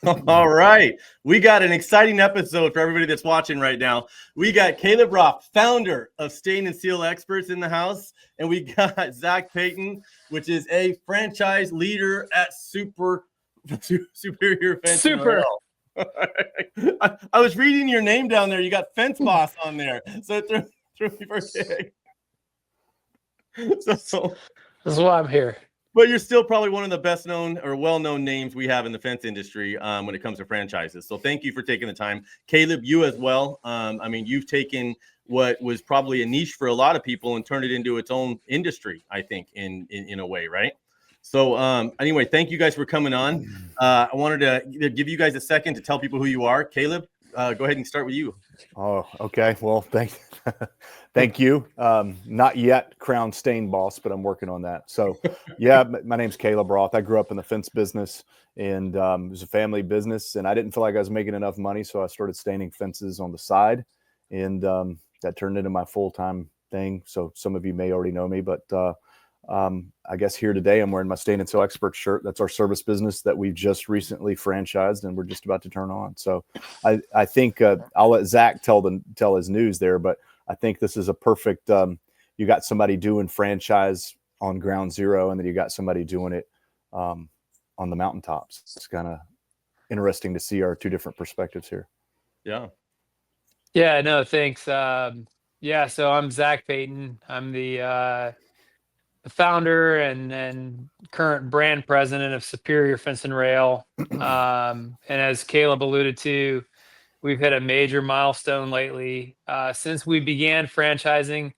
All right. We got an exciting episode for everybody that's watching right now. We got Caleb Roth, founder of Stain and Seal Experts in the house. And we got Zach Peyton, which is a franchise leader at Superior Fence and Super. Rail. I was reading your name down there. You got Fence Boss on there. So it threw me for a kick. So This is why I'm here. But you're still probably one of the best known or well-known names we have in the fence industry when it comes to franchises. So thank you for taking the time. Caleb, you as well. I mean, you've taken what was probably a niche for a lot of people and turned it into its own industry, I think, in a way, right? So anyway, thank you guys for coming on. I wanted to give you guys a second to tell people who you are. Caleb, go ahead and start with you. Oh, okay. Well, thank you. Not yet Crown Stain Boss, but I'm working on that. So, yeah, my name's Caleb Roth. I grew up in the fence business, and it was a family business, and I didn't feel like I was making enough money, so I started staining fences on the side, and that turned into my full-time thing. So some of you may already know me, but I guess here today I'm wearing my Stain and Seal Expert shirt. That's our service business that we've just recently franchised, and we're just about to turn on. So I think I'll let Zach tell his news there, but I think this is a perfect. You got somebody doing franchise on ground zero, and then you got somebody doing it on the mountaintops. It's kind of interesting to see our two different perspectives here. Yeah. Yeah. No, thanks. Yeah. So I'm Zach Peyton. I'm the founder and current brand president of Superior Fence and Rail. And as Caleb alluded to, we've hit a major milestone lately. Since we began franchising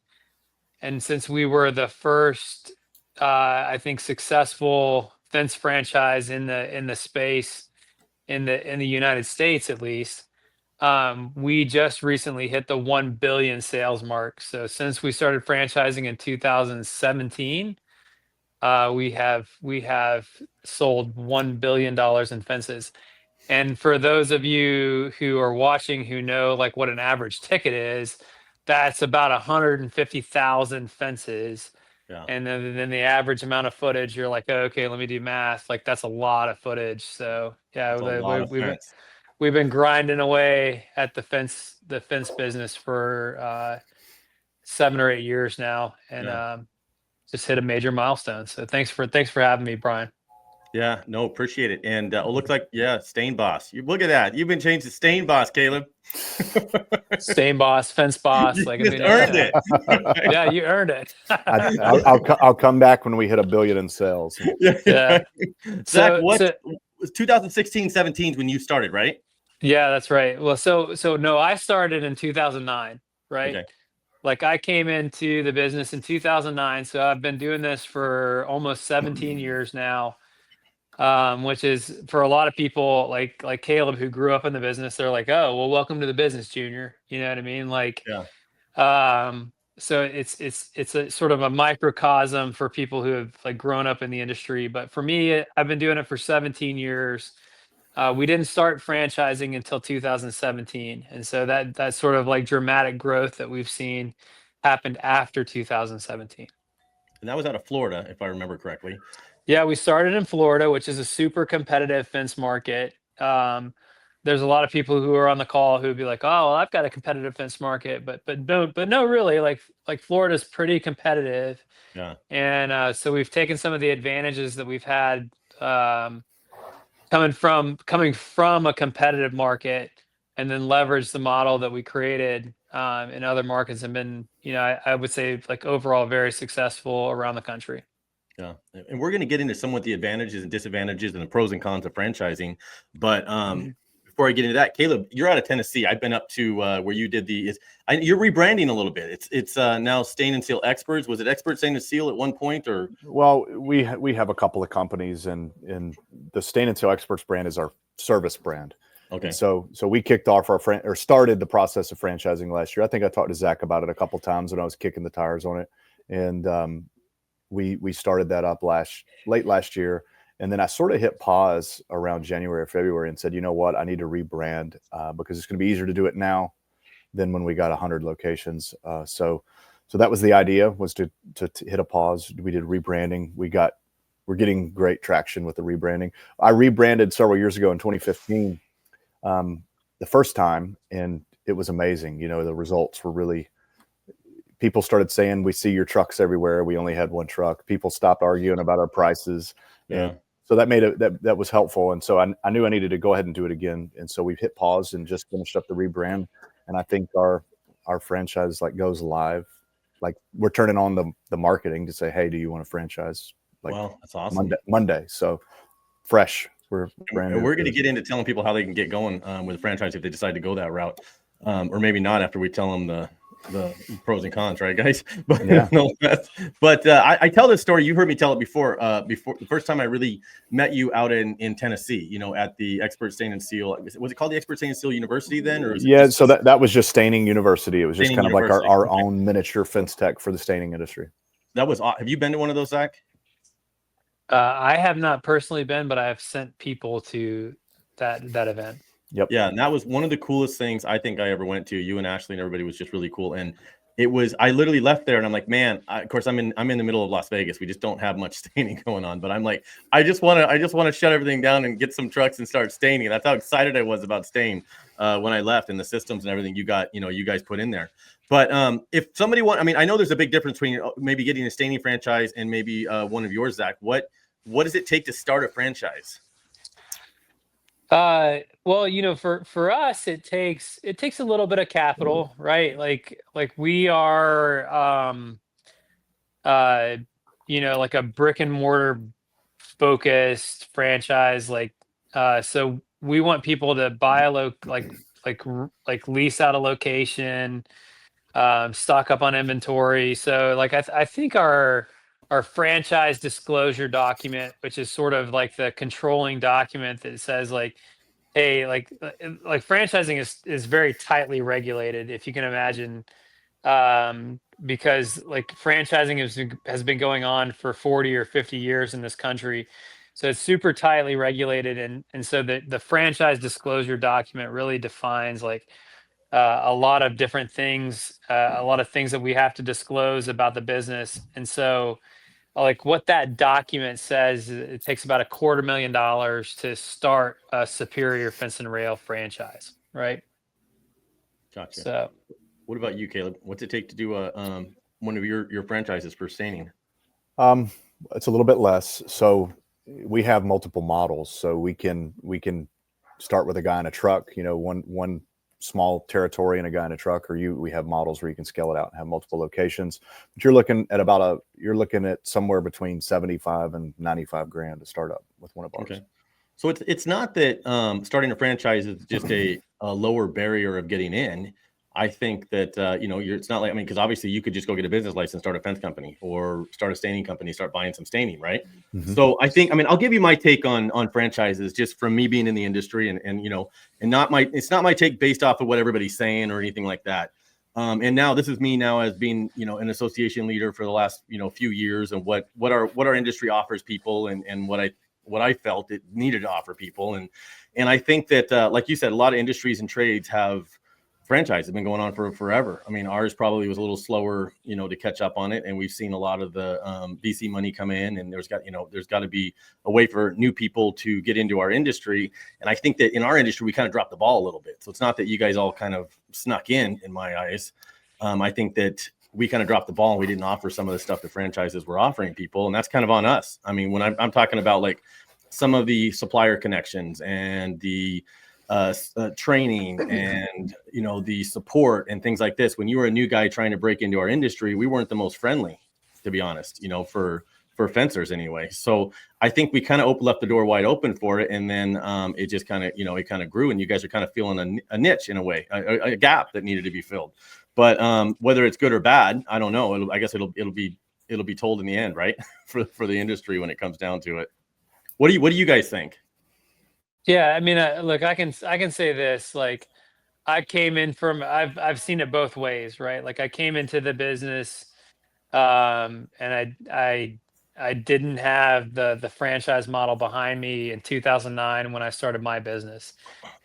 and since we were the first, I think, successful fence franchise in the space in the United States, at least, we just recently hit the 1 billion sales mark. So since we started franchising in 2017, we have sold $1 billion in fences. And for those of you who are watching who know like what an average ticket is, that's about 150,000 fences. Yeah. And then the average amount of footage, you're like, oh, okay, let me do math. Like that's a lot of footage. So yeah, we've been grinding away at the fence business for 7 or 8 years now, and just hit a major milestone. So thanks for having me, Brian. Yeah, no, appreciate it. And it looks like, Stain Boss. You look at that. You've been changed to Stain Boss, Caleb. Stain Boss, fence boss. You just earned it. Yeah, you earned it. I'll come back when we hit 1 billion in sales. Yeah. Zach, what was 2016, 17 when you started, right? Yeah, that's right. Well, so no, I started in 2009, right? Okay. Like I came into the business in 2009, so I've been doing this for almost 17 years now. Which is for a lot of people like Caleb who grew up in the business, they're like, oh, well, welcome to the business, Junior. You know what I mean? Like, so it's a sort of a microcosm for people who have like grown up in the industry. But for me, I've been doing it for 17 years. We didn't start franchising until 2017. And so that sort of like dramatic growth that we've seen happened after 2017. And that was out of Florida, if I remember correctly. Yeah, we started in Florida, which is a super competitive fence market. There's a lot of people who are on the call who would be like, "Oh, well, I've got a competitive fence market," but no, really, like Florida's pretty competitive. Yeah. And so we've taken some of the advantages that we've had coming from a competitive market, and then leveraged the model that we created in other markets, and been, I would say, like overall very successful around the country. Yeah. And we're going to get into some of the advantages and disadvantages and the pros and cons of franchising. But before I get into that, Caleb, you're out of Tennessee. I've been up to where you did you're rebranding a little bit. It's now Stain and Seal Experts. Was it Expert Stain and Seal at one point, or? Well, we have a couple of companies, and the Stain and Seal Experts brand is our service brand. Okay. And so we kicked off started the process of franchising last year. I think I talked to Zach about it a couple of times when I was kicking the tires on it. And we started that up late last year, and then I sort of hit pause around January or February and said, you know what, I need to rebrand because it's going to be easier to do it now than when we got 100 locations. So that was the idea, was to hit a pause. We did rebranding. We got we're getting great traction with the rebranding. I rebranded several years ago in 2015, the first time, and it was amazing. You know, the results were really, people started saying, we see your trucks everywhere. We only had one truck. People stopped arguing about our prices. Yeah. And so that made it, that was helpful. And so I knew I needed to go ahead and do it again. And so we've hit pause and just finished up the rebrand. And I think our franchise like goes live. Like we're turning on the marketing to say, hey, do you want a franchise? Like, wow, that's awesome. Monday. So fresh. We're brand new. We're going to get into telling people how they can get going with a franchise if they decide to go that route, or maybe not after we tell them the pros and cons, right, guys? But yeah. No, but I tell this story. You heard me tell it before. Before the first time I really met you out in Tennessee, you know, at the Expert Stain and Seal. Was it called the Expert Stain and Seal University then, or yeah? So that was just Staining University. It was just kind of like our okay. own miniature fence tech for the staining industry. That was. Have you been to one of those, Zach? I have not personally been, but I have sent people to that event. Yep. Yeah, and that was one of the coolest things I think I ever went to. You and Ashley and everybody was just really cool, and it was. I literally left there, and I'm like, man. Of course, I'm in the middle of Las Vegas. We just don't have much staining going on. But I'm like, I just want to shut everything down and get some trucks and start staining. That's how excited I was about stain when I left, and the systems and everything you guys put in there. But if somebody I know there's a big difference between maybe getting a staining franchise and maybe one of yours, Zach. What does it take to start a franchise? Well, you know, for us, it takes a little bit of capital, right? Like we are, you know, like a brick and mortar focused franchise. So we want people to buy like lease out a location, stock up on inventory. So like, I think our franchise disclosure document, which is sort of like the controlling document that says like, hey, like franchising is very tightly regulated, if you can imagine, because like franchising has been going on for 40 or 50 years in this country. So it's super tightly regulated. And so the franchise disclosure document really defines like a lot of different things, a lot of things that we have to disclose about the business. And so like what that document says, it takes about $250,000 to start a Superior Fence and Rail franchise, right? Gotcha. So, what about you, Caleb? What's it take to do one of your franchises for staining? It's a little bit less. So we have multiple models, so we can start with a guy in a truck, you know, one small territory and a guy in a truck, or we have models where you can scale it out and have multiple locations. But you're looking at somewhere between 75 and 95 grand to start up with one of ours. Okay. So it's not that starting a franchise is just a lower barrier of getting in. I think that it's not like, because obviously you could just go get a business license, start a fence company, or start a staining company, start buying some staining, right? Mm-hmm. So I think, I'll give you my take on franchises, just from me being in the industry, and it's not my take based off of what everybody's saying or anything like that. And now this is me now as being, an association leader for the last, few years, and what our industry offers people, and what I felt it needed to offer people. And I think that, like you said, a lot of industries and trades have franchise has been going on for forever. Ours probably was a little slower, to catch up on it. And we've seen a lot of the VC money come in, and there's got to be a way for new people to get into our industry. And I think that in our industry, we kind of dropped the ball a little bit. So it's not that you guys all kind of snuck in my eyes. I think that we kind of dropped the ball, and we didn't offer some of the stuff that franchises were offering people. And that's kind of on us. When I'm talking about like some of the supplier connections and the training and the support and things like this, when you were a new guy trying to break into our industry, we weren't the most friendly, to be honest, for fencers anyway. So I think we kind of left the door wide open for it, and then it just kind of it kind of grew, and you guys are kind of feeling a niche in a way, a gap that needed to be filled. But whether it's good or bad, I don't know. I guess it'll be told in the end, right? for the industry when it comes down to it. What do you guys think? Yeah, look, I can say this. Like, I came in from I've seen it both ways, right? Like, I came into the business, and I didn't have the franchise model behind me in 2009 when I started my business,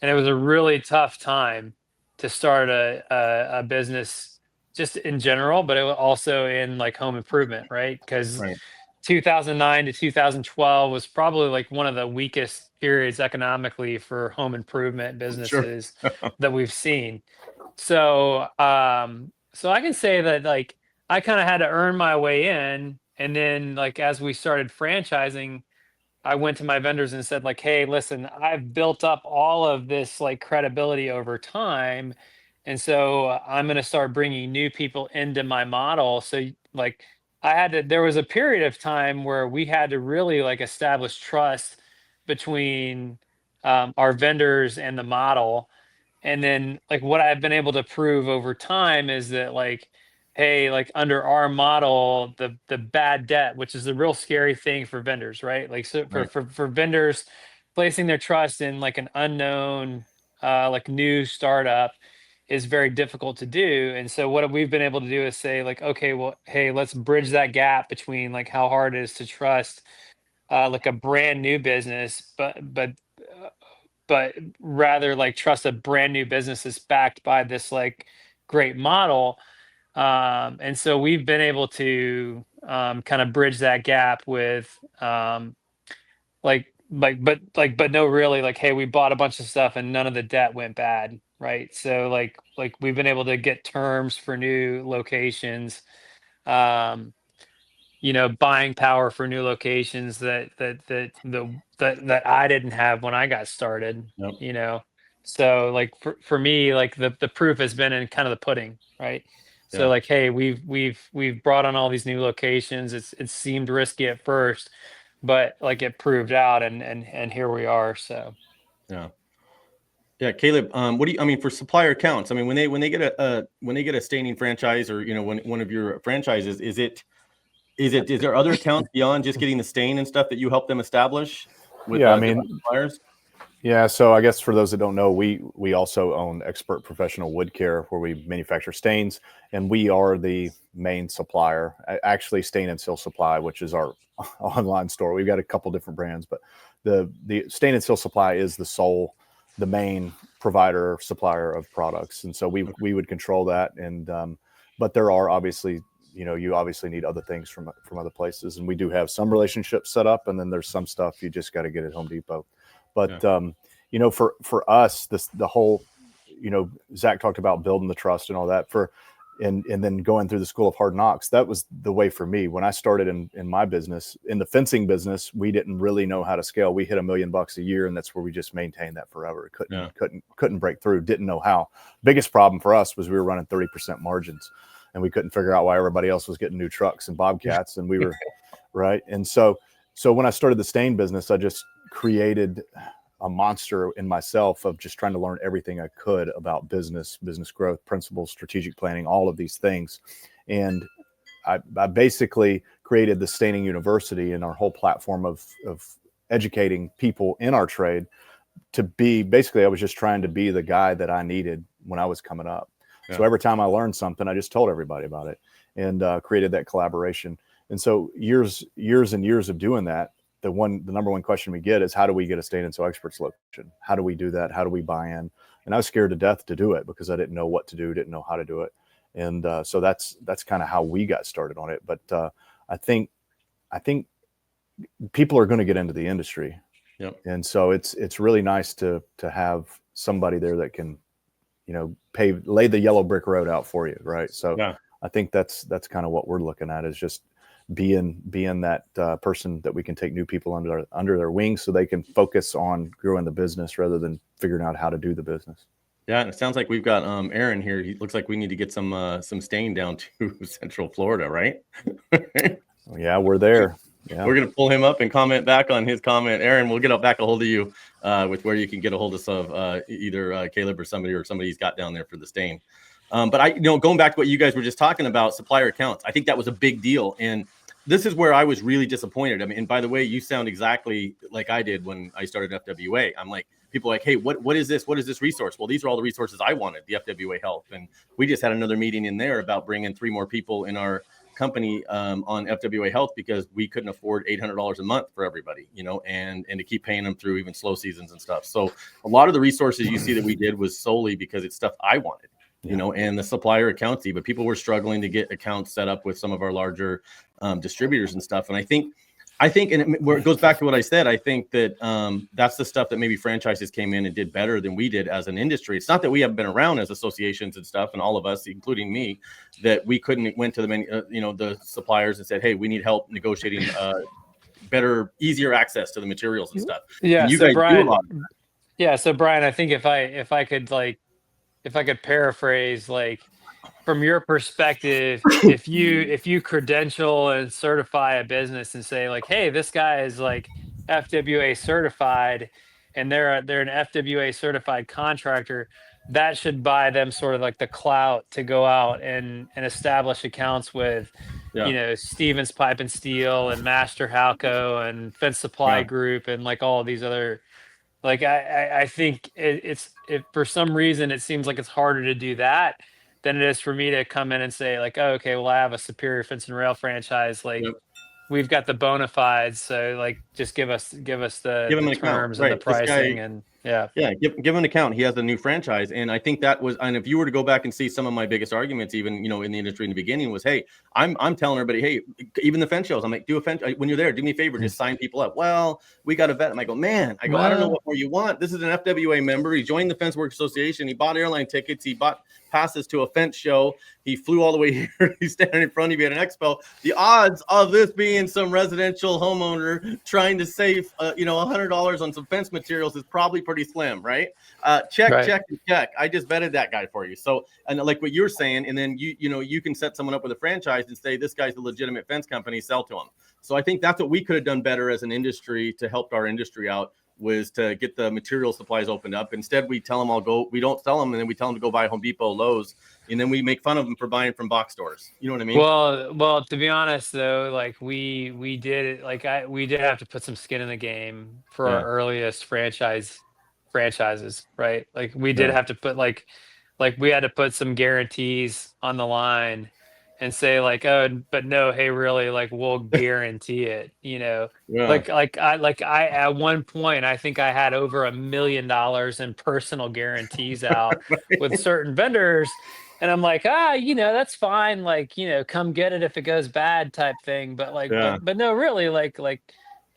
and it was a really tough time to start a business just in general, but it was also in like home improvement, right? Because 2009 to 2012 was probably like one of the weakest periods economically for home improvement Sure. businesses that we've seen. So, so I can say that like I kind of had to earn my way in, and then like as we started franchising, I went to my vendors and said like, "Hey, listen, I've built up all of this like credibility over time, and so I'm going to start bringing new people into my model." So like I had to there was a period of time where we had to really like establish trust between our vendors and the model. And then like what I've been able to prove over time is that like, hey, like under our model, the bad debt, which is the real scary thing for vendors, right? Like so Right. for vendors placing their trust in like an unknown like new startup is very difficult to do. And so what we've been able to do is say like, okay, well, hey, let's bridge that gap between like how hard it is to trust like a brand new business, uh, but rather like trust a brand new business that's backed by this like great model. And so we've been able to kind of bridge that gap with but no, really, like, hey, we bought a bunch of stuff and none of the debt went bad, right? So like we've been able to get terms for new locations, um, buying power for new locations that I didn't have when I got started, Yep. So like for me, like the proof has been in kind of the pudding, right? So Yeah. like, hey, we've brought on all these new locations. It seemed risky at first, but like it proved out, and here we are. So Yeah. Yeah, Caleb. What do you? I mean, for supplier accounts. I mean, when they get a staining franchise, or when one of your franchises, is there other accounts beyond just getting the stain and stuff that you help them establish with Yeah, I different mean, suppliers? yeah. So I guess for those that don't know, we also own Expert Professional Wood Care, where we manufacture stains, and we are the main supplier. Actually, Stain and Seal Supply, which is our online store. We've got a couple different brands, but the Stain and Seal Supply is the main provider supplier of products, and so we would control that. And but there are obviously, you obviously need other things from other places, and we do have some relationships set up, and then there's some stuff you just got to get at Home Depot. But for us, the whole, Zach talked about building the trust and all that, and then going through the School of Hard Knocks. That was the way for me when I started in my business. In the fencing business, we didn't really know how to scale. We hit $1 million a year, and that's where we just maintained that forever. Couldn't break through. Didn't know how. Biggest problem for us was we were running 30% margins, and we couldn't figure out why everybody else was getting new trucks and Bobcats, and we were right. And so when I started the stain business, I just created a monster in myself of just trying to learn everything I could about business growth, principles, strategic planning, all of these things. And I basically created the Staining University and our whole platform of educating people in our trade to be, basically, I was just trying to be the guy that I needed when I was coming up. Yeah. So every time I learned something, I just told everybody about it, and created that collaboration. And so years and years of doing that, the number one question we get is, how do we get a Stain and Seal Experts location? How do we do that? How do we buy in? And I was scared to death to do it because I didn't know what to do, didn't know how to do it. And so that's kind of how we got started on it. But I think people are going to get into the industry. Yep. And so it's really nice to have somebody there that can, lay the yellow brick road out for you. Right. So yeah. I think that's kind of what we're looking at, is just being that person that we can take new people under their wings so they can focus on growing the business rather than figuring out how to do the business. Yeah, and it sounds like we've got Aaron here. He looks like we need to get some stain down to Central Florida, right? Yeah, we're there. Yeah. We're gonna pull him up and comment back on his comment. Aaron, we'll get back a hold of you with where you can get a hold of either Caleb or somebody he's got down there for the stain. But going back to what you guys were just talking about, supplier accounts, I think that was a big deal. And this is where I was really disappointed. I mean, and by the way, you sound exactly like I did when I started FWA. I'm like, people are like, hey, what is this? What is this resource? Well, these are all the resources I wanted, the FWA help. And we just had another meeting in there about bringing 3 more people in our company on FWA Health, because we couldn't afford $800 a month for everybody, and to keep paying them through even slow seasons and stuff. So a lot of the resources you see that we did was solely because it's stuff I wanted. you know, and the supplier accounts, but people were struggling to get accounts set up with some of our larger distributors and stuff. And I think, and where it goes back to what I said, I think that that's the stuff that maybe franchises came in and did better than we did as an industry. It's not that we haven't been around as associations and stuff, and all of us, including me, that we went to the the suppliers and said, hey, we need help negotiating better, easier access to the materials and stuff. Yeah. And you so guys Brian, do a lot. yeah. So Brian, I think if I could paraphrase, like, from your perspective, if you credential and certify a business and say, like, hey, this guy is like FWA certified, and they're an FWA certified contractor, that should buy them sort of like the clout to go out and establish accounts with, Stevens Pipe and Steel and Master Halco and Fence Supply Group and like all of these other. Like, I think it's for some reason it seems like it's harder to do that than it is for me to come in and say, like, oh, okay, well, I have a Superior Fence and Rail franchise. Like, we've got the bona fides, so like, just give us the terms and the pricing, and give him an account. He has a new franchise, and I think that was. And if you were to go back and see some of my biggest arguments, even in the industry in the beginning, was, hey, I'm telling everybody, hey, even the fence shows, I'm like, do a fence when you're there. Do me a favor, just sign people up. Well, we got a vet. I go, I don't know what more you want. This is an FWA member. He joined the Fence Work Association. He bought airline tickets. He bought passes to a fence show. He flew all the way here. He's standing in front of you at an expo. The odds of this being some residential homeowner trying to save, $100 on some fence materials is probably pretty slim, right? Check. I just vetted that guy for you. So, and like what you're saying, and then you can set someone up with a franchise and say, this guy's a legitimate fence company, sell to him. So I think that's what we could have done better as an industry to help our industry out, was to get the material supplies opened up. Instead, we tell them we don't sell them, and then we tell them to go buy Home Depot, Lowe's, and then we make fun of them for buying from box stores. You know what I mean? Well, to be honest though, like we did have to put some skin in the game for our earliest franchises, right? Like we did have to put like we had to put some guarantees on the line and say, like, oh, but no, hey, really, like, we'll guarantee it, like I at one point, I think I had over $1 million in personal guarantees out with certain vendors. And I'm like, that's fine. Like, come get it if it goes bad type thing. But like, but no, really, like,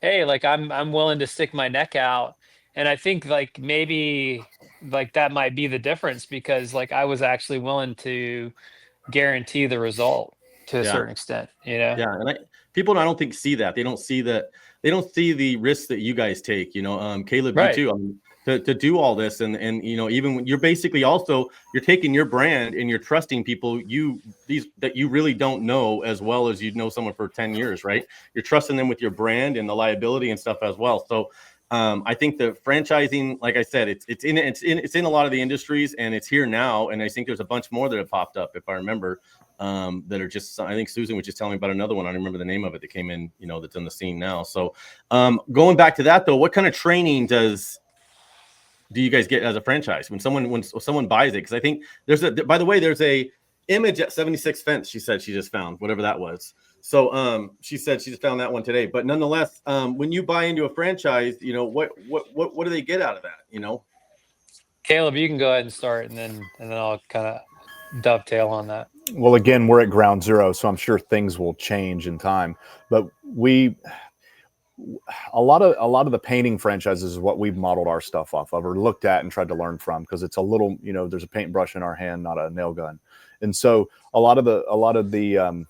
hey, like I'm willing to stick my neck out. And I think like maybe like that might be the difference, because like I was actually willing to guarantee the result to a certain extent, and people, I don't think, see that. They don't see the risks that you guys take, Caleb, you too, to do all this, and even when you're basically also, you're taking your brand and you're trusting people that you really don't know as well as you'd know someone for 10 years, right? You're trusting them with your brand and the liability and stuff as well. So I think the franchising, like I said, it's in a lot of the industries, and it's here now. And I think there's a bunch more that have popped up, if I remember, that are just, I think Susan was just telling me about another one. I don't remember the name of it that came in, that's in the scene now. So going back to that though, what kind of training do you guys get as a franchise when someone buys it? Because I think there's a image at 76 Fence. She said she just found whatever that was. So she said she just found that one today. But nonetheless, when you buy into a franchise, what do they get out of that? Caleb, you can go ahead and start, and then I'll kind of dovetail on that. Well, again, we're at ground zero, so I'm sure things will change in time. But a lot of the painting franchises is what we've modeled our stuff off of, or looked at and tried to learn from, because it's a little, there's a paintbrush in our hand, not a nail gun. And so a lot of the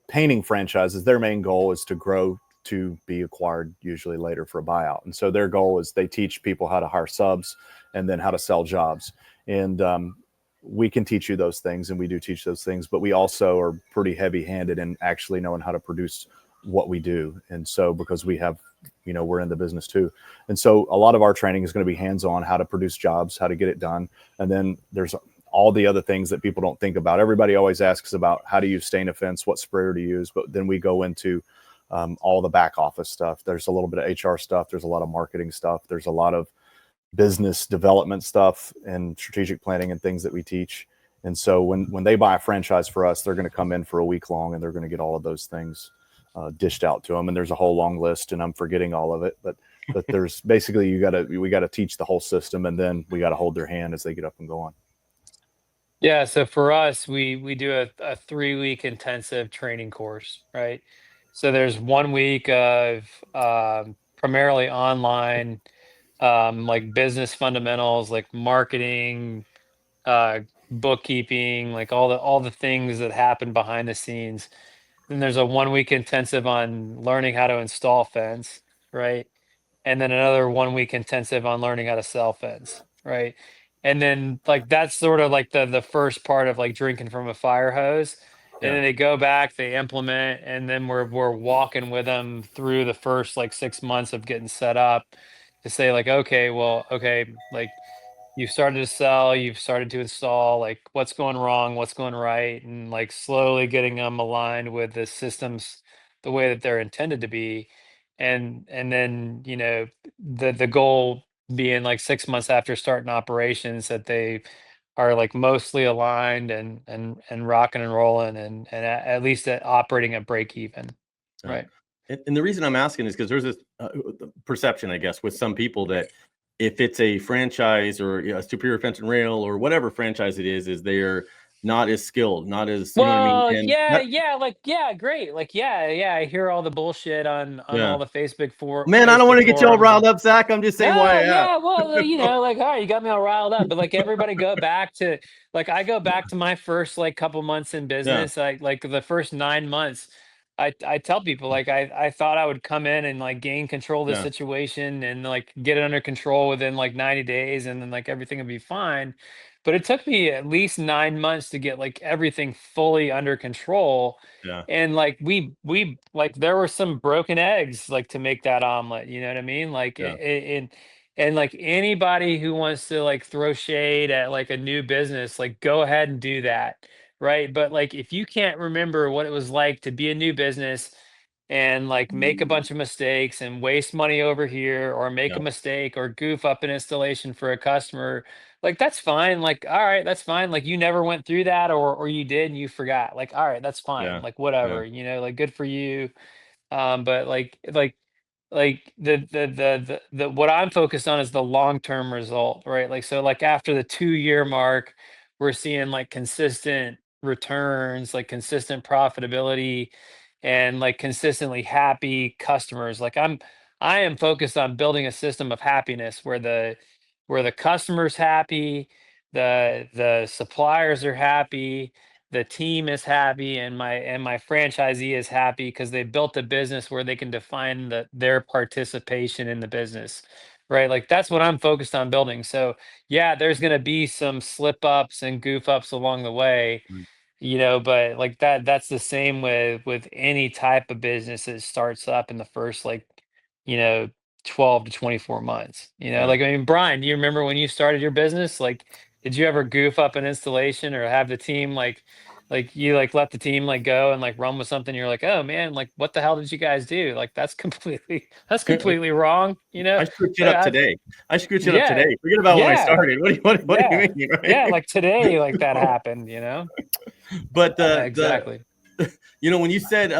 painting franchises, their main goal is to grow to be acquired usually later for a buyout. And so their goal is they teach people how to hire subs and then how to sell jobs. And we can teach you those things, and we do teach those things, but we also are pretty heavy-handed in actually knowing how to produce what we do. And so because we have, we're in the business too. And so a lot of our training is going to be hands-on, how to produce jobs, how to get it done. And then there's all the other things that people don't think about. Everybody always asks about how do you stain a fence, what sprayer to use, but then we go into all the back office stuff. There's a little bit of HR stuff. There's a lot of marketing stuff. There's a lot of business development stuff and strategic planning and things that we teach. And so when they buy a franchise for us, they're going to come in for a week long, and they're going to get all of those things dished out to them. And there's a whole long list, and I'm forgetting all of it, but there's basically, we got to teach the whole system, and then we got to hold their hand as they get up and go on. Yeah, so for us, we do a 3 week intensive training course, right? So there's 1 week of primarily online, like business fundamentals, like marketing, uh, bookkeeping, like all the things that happen behind the scenes. Then there's a 1 week intensive on learning how to install fence, right? And then another 1 week intensive on learning how to sell fence, right? And then like that's sort of like the first part of like drinking from a fire hose. And Yeah. then they go back, they implement, and then we're walking with them through the first like 6 months of getting set up to say like, okay, well, okay, like you've started to sell, you've started to install, like what's going wrong, what's going right, and like slowly getting them aligned with the systems the way that they're intended to be. And then, the goal being like 6 months after starting operations that they are like mostly aligned and rocking and rolling and at least at operating at break even. Yeah. Right. And the reason I'm asking is because there's this perception, I guess, with some people that if it's a franchise or a Superior Fence and Rail or whatever franchise it is they're not as skilled, not as, you know what I mean? Well, And yeah, that, yeah, like, yeah, great. Like, yeah, I hear all the bullshit on yeah, all the man, I don't want Facebook to get y'all forums riled and up, Zach. I'm just saying why oh I asked. yeah, well, like, all right, you got me all riled up. But like everybody go back to like I go back to my first like couple months in Yeah, business. Like the first 9 months, I tell people like I thought I would come in and like gain control of the yeah, situation and like get it under control within like 90 days and then like everything would be fine. But it took me at least 9 months to get like everything fully under control. yeah, And like we like there were some broken eggs like to make that omelet, you know what I mean? Like yeah, and like anybody who wants to like throw shade at like a new business, like go ahead and do that. Right. But like if you can't remember what it was like to be a new business and like make a bunch of mistakes and waste money over here or make yeah, a mistake or goof up an installation for a customer, like that's fine. Like, all right, that's fine. Like you never went through that or you did and you forgot. Like, all right, that's fine. yeah, Like yeah, whatever, like good for you. But like the what I'm focused on is the long-term result, right? Like so like after the 2 year mark, we're seeing like consistent returns, like consistent profitability and like consistently happy customers. Like I am focused on building a system of happiness where the customer's happy, the suppliers are happy, the team is happy and my franchisee is happy because they built a business where they can define their participation in the business, right? Like that's what I'm focused on building. So yeah, there's going to be some slip ups and goof ups along the way, mm, but like that's the same with any type of business that starts up in the first like you know 12 to 24 months. yeah. Like I mean, Brian, do you remember when you started your business? Like did you ever goof up an installation or have the team like you like let the team like go and like run with something, you're like, oh man, like what the hell did you guys do? Like that's completely that's completely wrong. I screwed shit Like, up today. I screwed shit up yeah, today. Forget about when I yeah, started. What do you yeah, mean, yeah, right? like today like that happened. But the Exactly. when you said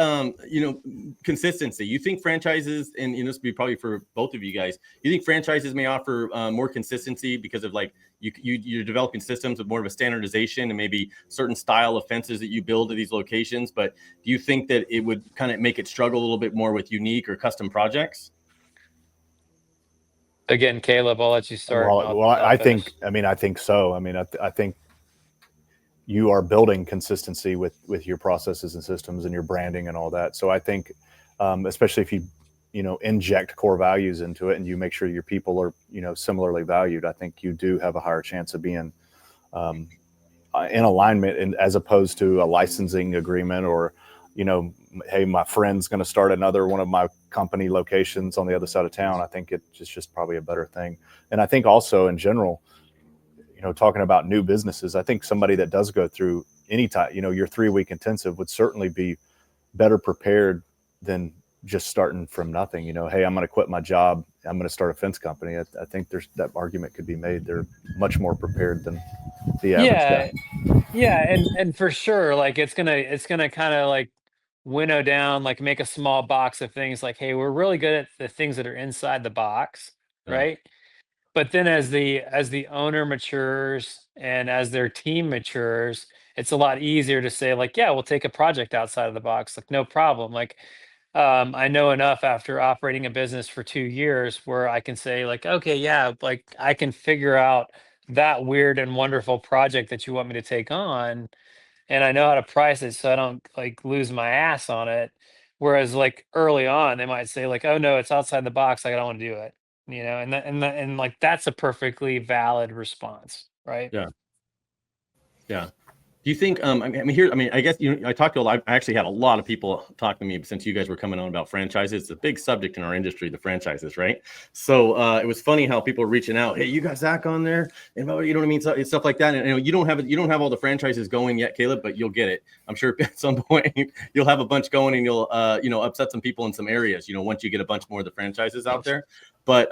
consistency, you think franchises, and this would be probably for both of you guys, you think franchises may offer more consistency because of like you're developing systems with more of a standardization and maybe certain style of fences that you build at these locations, but do you think that it would kind of make it struggle a little bit more with unique or custom projects? Again, Caleb, I'll let you start and Well, I'll I finish. think, I think so. I think you are building consistency with your processes and systems and your branding and all that. So I think, especially if you inject core values into it and you make sure your people are similarly valued, I think you do have a higher chance of being um, in alignment, as opposed to a licensing agreement or hey, my friend's going to start another one of my company locations on the other side of town. I think it's just probably a better thing. And I think also in general, talking about new businesses, I think somebody that does go through any type, your 3 week intensive would certainly be better prepared than just starting from nothing. Hey, I'm going to quit my job, I'm going to start a fence company. I think there's that argument could be made. They're much more prepared than the average guy. Yeah, yeah, and for sure, like it's gonna kind of like winnow down, like make a small box of things like, hey, we're really good at the things that are inside the box, Yeah, right? but then as the owner matures and as their team matures, it's a lot easier to say like, yeah, we'll take a project outside of the box, like no problem. Like I know enough after operating a business for 2 years where I can say like, okay, yeah, like I can figure out that weird and wonderful project that you want me to take on, and I know how to price it so I don't like lose my ass on it. Whereas like early on, they might say like, "Oh no, it's outside the box. Like I don't want to do it," and like that's a perfectly valid response, right? Yeah. Yeah. Do you think, I guess, I talked to I actually had a lot of people talk to me since you guys were coming on about franchises. It's a big subject in our industry, the franchises, right? So it was funny how people were reaching out. Hey, you got Zach on there, and you know what I mean, stuff like that. And you don't have all the franchises going yet, Caleb, but you'll get it. I'm sure at some point you'll have a bunch going, and you'll upset some people in some areas. Once you get a bunch more of the franchises out there, but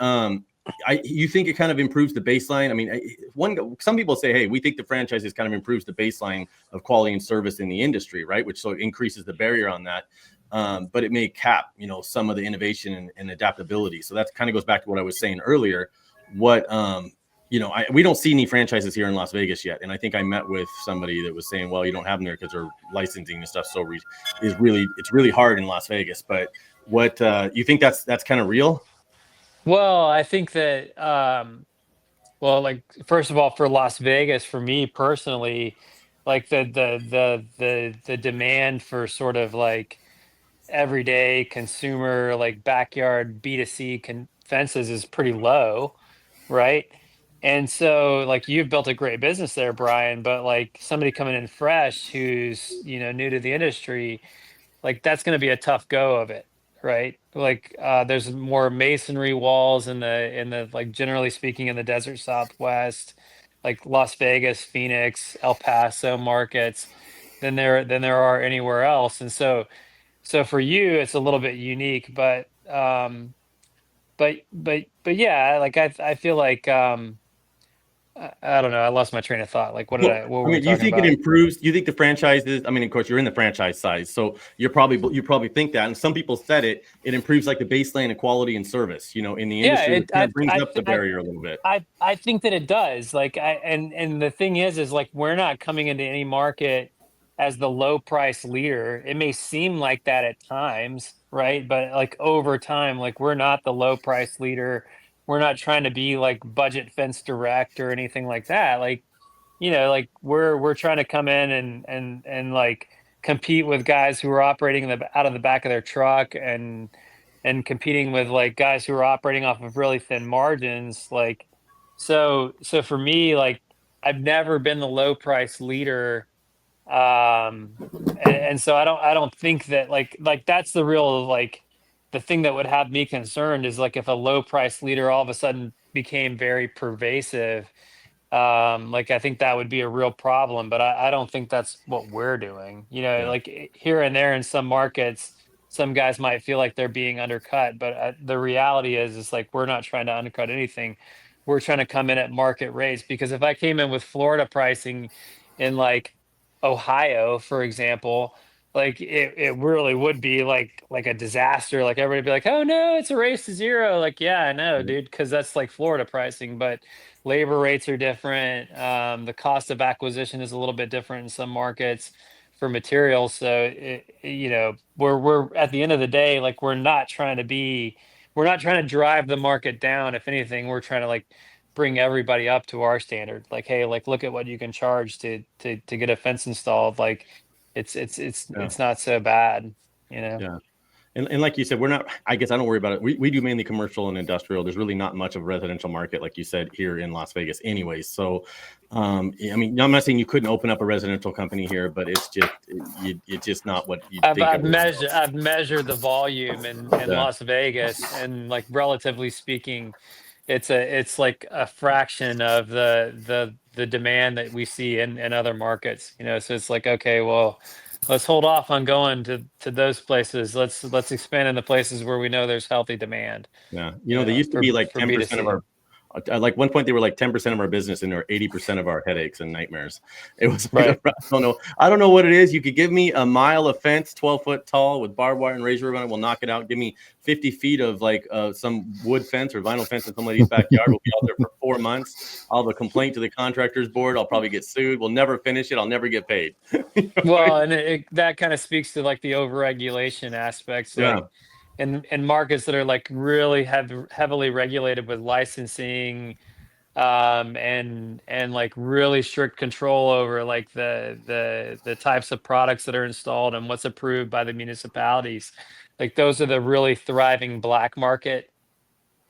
you think it kind of improves the baseline? I mean, some people say, hey, we think the franchises kind of improves the baseline of quality and service in the industry, right? Which so increases the barrier on that. But it may cap, some of the innovation and adaptability. So that kind of goes back to what I was saying earlier. We don't see any franchises here in Las Vegas yet. And I think I met with somebody that was saying, well, you don't have them there because their licensing and stuff it's really hard in Las Vegas. But what you think that's kind of real? Well, I think that like first of all, for Las Vegas, for me personally, like the demand for sort of like everyday consumer like backyard B2C fences is pretty low, right? And so like you've built a great business there, Brian, but like somebody coming in fresh who's, new to the industry, like that's going to be a tough go of it, right? Like there's more masonry walls in the like generally speaking in the desert Southwest, like Las Vegas, Phoenix, El Paso markets than there are anywhere else. And so for you it's a little bit unique, but yeah, like I feel like I don't know, I lost my train of thought. Like what were we do you talking think about? it improves? Do you think the franchises? I mean, of course, you're in the franchise side, so you probably think that. And some people said it improves like the baseline of quality and service, in the Yeah, industry, which kind of brings up the barrier a little bit. I think that it does. Like and the thing is like we're not coming into any market as the low price leader. It may seem like that at times, right? But like over time, like we're not the low price leader. We're not trying to be like Budget Fence Direct or anything like that. Like, like we're trying to come in and like compete with guys who are operating out of the back of their truck and competing with like guys who are operating off of really thin margins. Like, so for me, like I've never been the low price leader. And so I don't think that like that's the real like the thing that would have me concerned is like if a low price leader all of a sudden became very pervasive. Like I think that would be a real problem, but I don't think that's what we're doing. Yeah. Like here and there in some markets, some guys might feel like they're being undercut, but the reality is like we're not trying to undercut anything. We're trying to come in at market rates, because if I came in with Florida pricing in like Ohio, for example, like it really would be like a disaster. Like everybody would be like, oh no, it's a race to zero. Like, yeah, I know, dude, because that's like Florida pricing, but labor rates are different. The cost of acquisition is a little bit different in some markets for materials. So we're at the end of the day, like we're not trying to drive the market down. If anything, we're trying to like bring everybody up to our standard. Like, hey, like look at what you can charge to get a fence installed. Like it's not so bad, Yeah. And like you said, I guess I don't worry about it. We do mainly commercial and industrial. There's really not much of a residential market, like you said, here in Las Vegas anyways. So, I mean, I'm not saying you couldn't open up a residential company here, but it's just not what you think. I've measured the volume in Las Vegas, and like relatively speaking, it's like a fraction of the demand that we see in other markets. So it's like, okay, well, let's hold off on going to those places. Let's expand in the places where we know there's healthy demand. Yeah. They used to be like 10% of Like one point they were like 10% of our business and they were 80% of our headaches and nightmares. It was Right. I don't know what it is. You could give me a mile of fence 12 foot tall with barbed wire and razor ribbon, we'll knock it out. Give me 50 feet of like some wood fence or vinyl fence in somebody's backyard. We'll be out there for 4 months. I'll have a complaint to the contractors board. I'll probably get sued. We'll never finish it. I'll never get paid. Well, and that kind of speaks to like the overregulation aspects, Yeah. like in markets that are like really heavily regulated with licensing, and like really strict control over like the types of products that are installed and what's approved by the municipalities. Like those are the really thriving black market,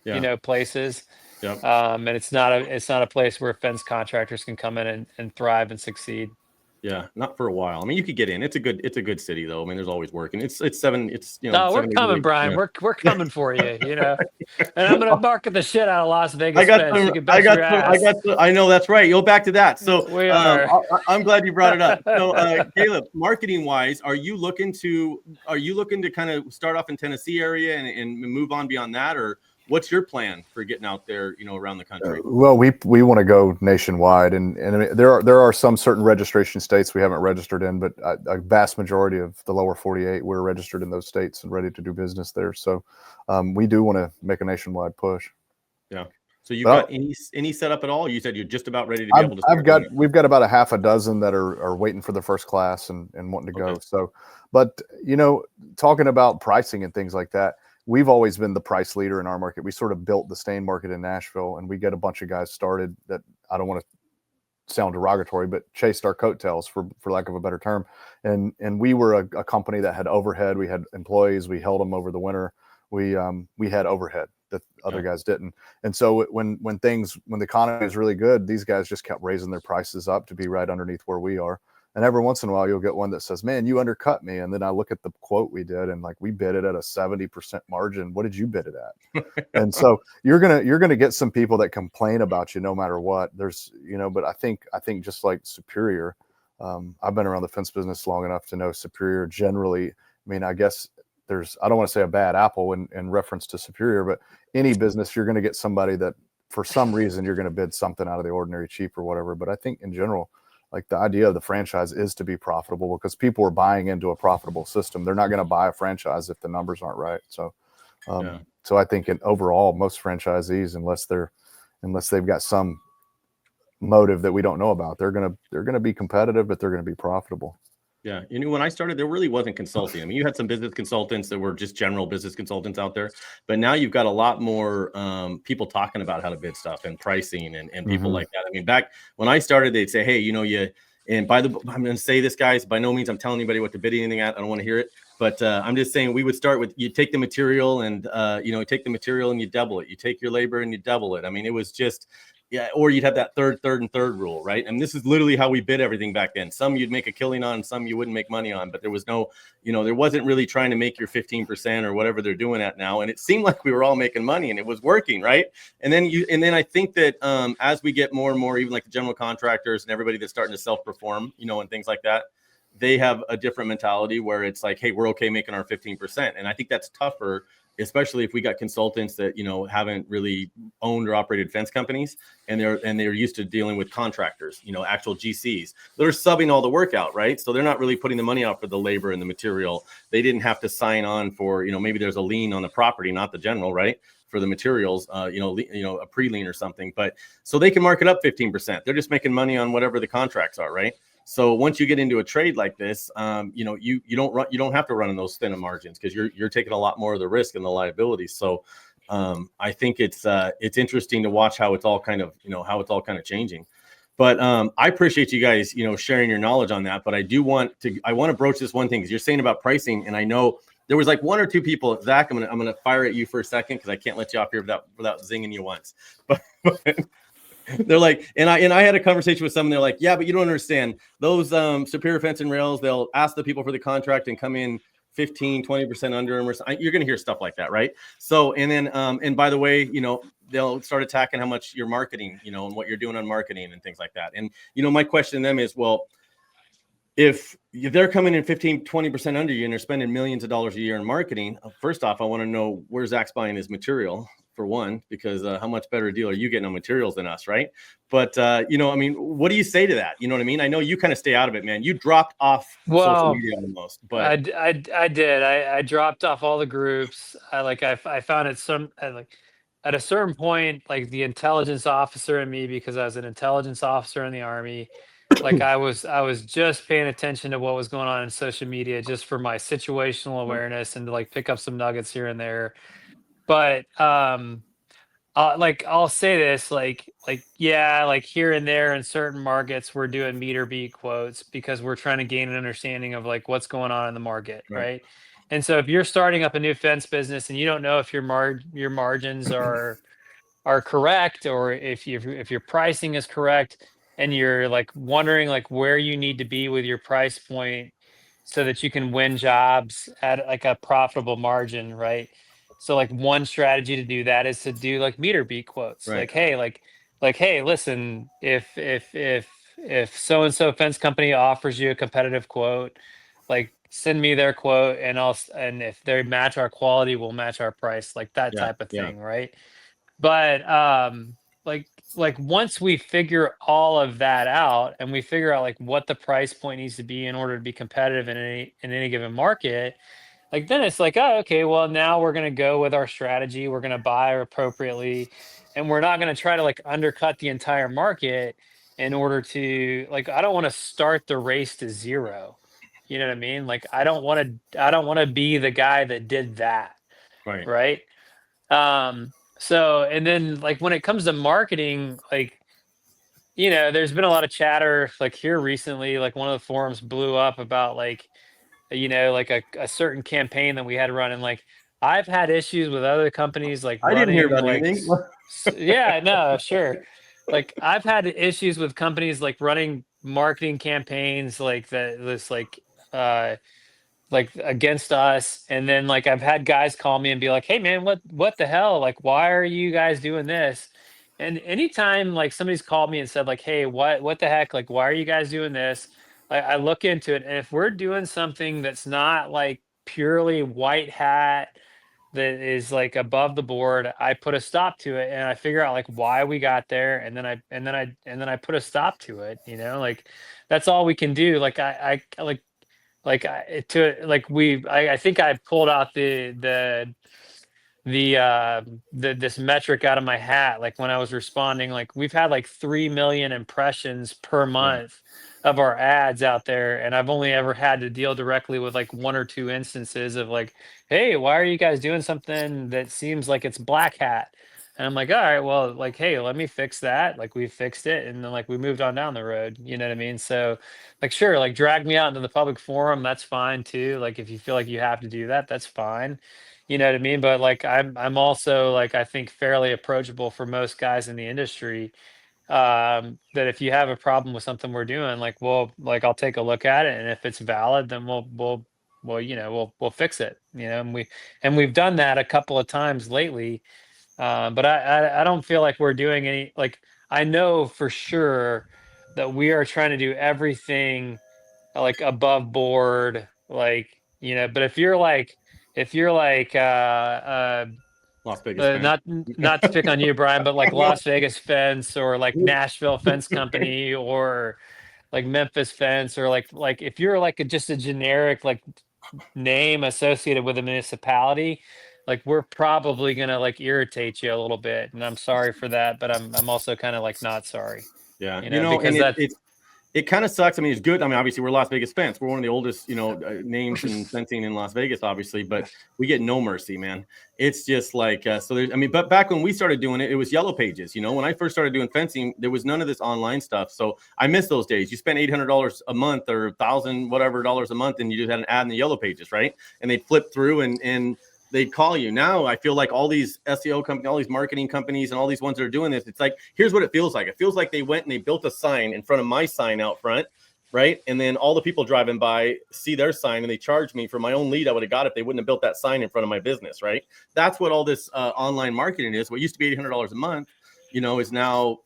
Yeah. places. Yep. And it's not a place where fence contractors can come in and thrive and succeed. Yeah, not for a while. I mean, you could get in. It's a good city though. I mean, there's always work, and it's 7. It's No, we're 7 days a coming, week. Brian. Yeah. We're coming for you. And I'm gonna market the shit out of Las Vegas I got fence. some. You can bet your ass. I know that's right. You'll back to that. So We are. I'm glad you brought it up. So Caleb, marketing wise, are you looking to kind of start off in Tennessee area and move on beyond that, or what's your plan for getting out there, around the country? Well, we want to go nationwide, and I mean, there are some certain registration states we haven't registered in, but a vast majority of the lower 48 we're registered in those states and ready to do business there. So we do want to make a nationwide push. Yeah. So you've got any setup at all? You said you're just about ready to be able to. We've got about a half a dozen that are waiting for the first class and wanting to go. Okay. So, but talking about pricing and things like that, we've always been the price leader in our market. We sort of built the stain market in Nashville, and we get a bunch of guys started that, I don't want to sound derogatory, but chased our coattails for lack of a better term. And we were a company that had overhead. We had employees. We held them over the winter. We had overhead that other guys didn't. And so when the economy is really good, these guys just kept raising their prices up to be right underneath where we are. And every once in a while, you'll get one that says, "Man, you undercut me." And then I look at the quote we did, and like, we bid it at a 70% margin. What did you bid it at? And so you're gonna get some people that complain about you no matter what. There's but I think just like Superior, I've been around the fence business long enough to know Superior generally. I mean, I guess I don't want to say a bad apple in reference to Superior, but any business, you're going to get somebody that for some reason you're going to bid something out of the ordinary cheap or whatever. But I think in general, like, the idea of the franchise is to be profitable, because people are buying into a profitable system. They're not going to buy a franchise if the numbers aren't right. So, so I think overall, most franchisees, unless they've got some motive that we don't know about, they're gonna be competitive, but they're going to be profitable. Yeah. When I started, there really wasn't consulting. I mean, you had some business consultants that were just general business consultants out there, but now you've got a lot more people talking about how to bid stuff and pricing and people like that. I mean, back when I started, they'd say, "Hey, I'm going to say this, guys, by no means I'm telling anybody what to bid anything at. I don't want to hear it. But I'm just saying, we would start with, you take the material and, you double it. You take your labor and you double it. I mean, it was just, or you'd have that third rule, right? And this is literally how we bid everything back then. Some you'd make a killing on, some you wouldn't make money on, but there was no, there wasn't really trying to make your 15% or whatever they're doing at now. And it seemed like we were all making money and it was working, right? And then I think that as we get more and more, even like the general contractors and everybody that's starting to self-perform, and things like that, they have a different mentality where it's like, hey, we're okay making our 15%. And I think that's tougher, especially if we got consultants that, haven't really owned or operated fence companies, and they're used to dealing with contractors, actual GCs. They're subbing all the work out, right? So they're not really putting the money out for the labor and the material. They didn't have to sign on for, maybe there's a lien on the property, not the general, right? For the materials, a pre-lien or something. But so they can mark it up 15%. They're just making money on whatever the contracts are, right? So once you get into a trade like this, you don't have to run in those thin of margins, because you're taking a lot more of the risk and the liabilities. So I think it's interesting to watch how it's all kind of changing. But I appreciate you guys, sharing your knowledge on that. But I want to broach this one thing, because you're saying about pricing, and I know there was like one or two people. Zach, I'm gonna fire at you for a second, because I can't let you off here without zinging you once. But they're like, and I had a conversation with someone. They're like, yeah, but you don't understand. Those Superior Fence and Rails, they'll ask the people for the contract and come in 15-20% under them, or something. You're going to hear stuff like that, right? So, and then, and by the way, they'll start attacking how much you're marketing, and what you're doing on marketing and things like that. And, my question to them is, well, if they're coming in 15-20% under you and they're spending millions of dollars a year in marketing, first off, I want to know where Zach's buying his material. for one, because how much better a deal are you getting on materials than us, right? But what do you say to that? You know what I mean? I know you kind of stay out of it, man. You dropped off social media almost, but I did. I dropped off all the groups. I found at a certain point, like the intelligence officer in me, because I was an intelligence officer in the Army, like I was just paying attention to what was going on in social media just for my situational awareness and to like pick up some nuggets here and there. But I'll say this, yeah, like here and there in certain markets, we're doing meet or beat quotes because we're trying to gain an understanding of like what's going on in the market, right? And so if you're starting up a new fence business and you don't know if your margins are correct, or if your pricing is correct, and you're like wondering like where you need to be with your price point so that you can win jobs at like a profitable margin, right? So like one strategy to do that is to do like meter beat quotes. Right. Like hey, listen, if so and so fence company offers you a competitive quote, like send me their quote and if they match our quality, we'll match our price, like that type of thing, right? But like once we figure all of that out and we figure out like what the price point needs to be in order to be competitive in any given market, like then it's like, oh, okay, well now we're going to go with our strategy, we're going to buy appropriately, and we're not going to try to like undercut the entire market in order to, like, I don't want to start the race to zero. You know what I mean? Like I don't want to be the guy that did that. Right. So, and then like when it comes to marketing, like, there's been a lot of chatter like here recently, like one of the forums blew up about like, like a certain campaign that we had to run. And like, I've had issues with other companies, like I didn't hear running, about like, anything. yeah, no, sure. Like I've had issues with companies like running marketing campaigns like this, like against us, and then like I've had guys call me and be like, hey man, what the hell, like why are you guys doing this? And anytime like somebody's called me and said like, hey, what the heck, like why are you guys doing this, I look into it, and if we're doing something that's not like purely white hat, that is like above the board, I put a stop to it and I figure out like why we got there, and then I put a stop to it, like that's all we can do. Like I like I, to like we I think I pulled out this metric out of my hat, like when I was responding, like we've had like 3 million impressions per month of our ads out there, and I've only ever had to deal directly with like one or two instances of like, hey, why are you guys doing something that seems like it's black hat? And I'm like, all right, well, like, hey, let me fix that. Like we fixed it, and then like we moved on down the road, you know what I mean? So like sure, like drag me out into the public forum, that's fine too. Like if you feel like you have to do that, that's fine. You know what I mean? But like I'm also like, I think fairly approachable for most guys in the industry. That if you have a problem with something we're doing, like like I'll take a look at it, and if it's valid, then we'll fix it. And we've done that a couple of times lately. But I don't feel like we're doing any, like I know for sure that we are trying to do everything like above board, like, but if you're like Las Vegas fan. not to pick on you, Brian, but like Las Vegas Fence, or like Nashville Fence Company, or like Memphis Fence, or like if you're like just a generic like name associated with a municipality, like we're probably gonna like irritate you a little bit, and I'm sorry for that, but I'm also kind of like not sorry. Yeah, because and it kind of sucks. I mean, it's good. I mean, obviously, we're Las Vegas Fence. We're one of the oldest, names in fencing in Las Vegas, obviously, but we get no mercy, man. It's just like, so there's, I mean, but back when we started doing it, it was yellow pages. When I first started doing fencing, there was none of this online stuff. So I miss those days. You spent $800 a month or $1,000 whatever dollars a month, and you just had an ad in the yellow pages, right? And they'd flip through and they'd call you. Now I feel like all these SEO companies, all these marketing companies, and all these ones that are doing this, it's like, here's what it feels like. It feels like they went and they built a sign in front of my sign out front, right? And then all the people driving by see their sign and they charge me for my own lead I would have got if they wouldn't have built that sign in front of my business, right? That's what all this online marketing is. What used to be $800 a month, is now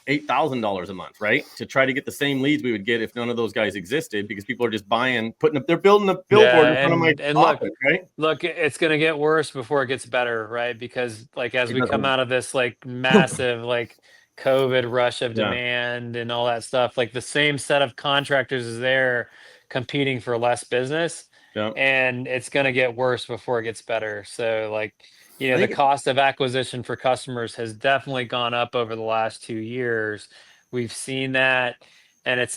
$8,000 a month, right? To try to get the same leads we would get if none of those guys existed, because people are just they're building a billboard in front of my office, right? Look, it's going to get worse before it gets better, right? Because like as It we come doesn't. out of this like massive like COVID rush of Yeah. demand and all that stuff, like the same set of contractors is there competing for less business, Yeah. and it's going to get worse before it gets better. So like, you know, I the think cost of acquisition for customers has definitely gone up over the last 2 years. We've seen that, and it's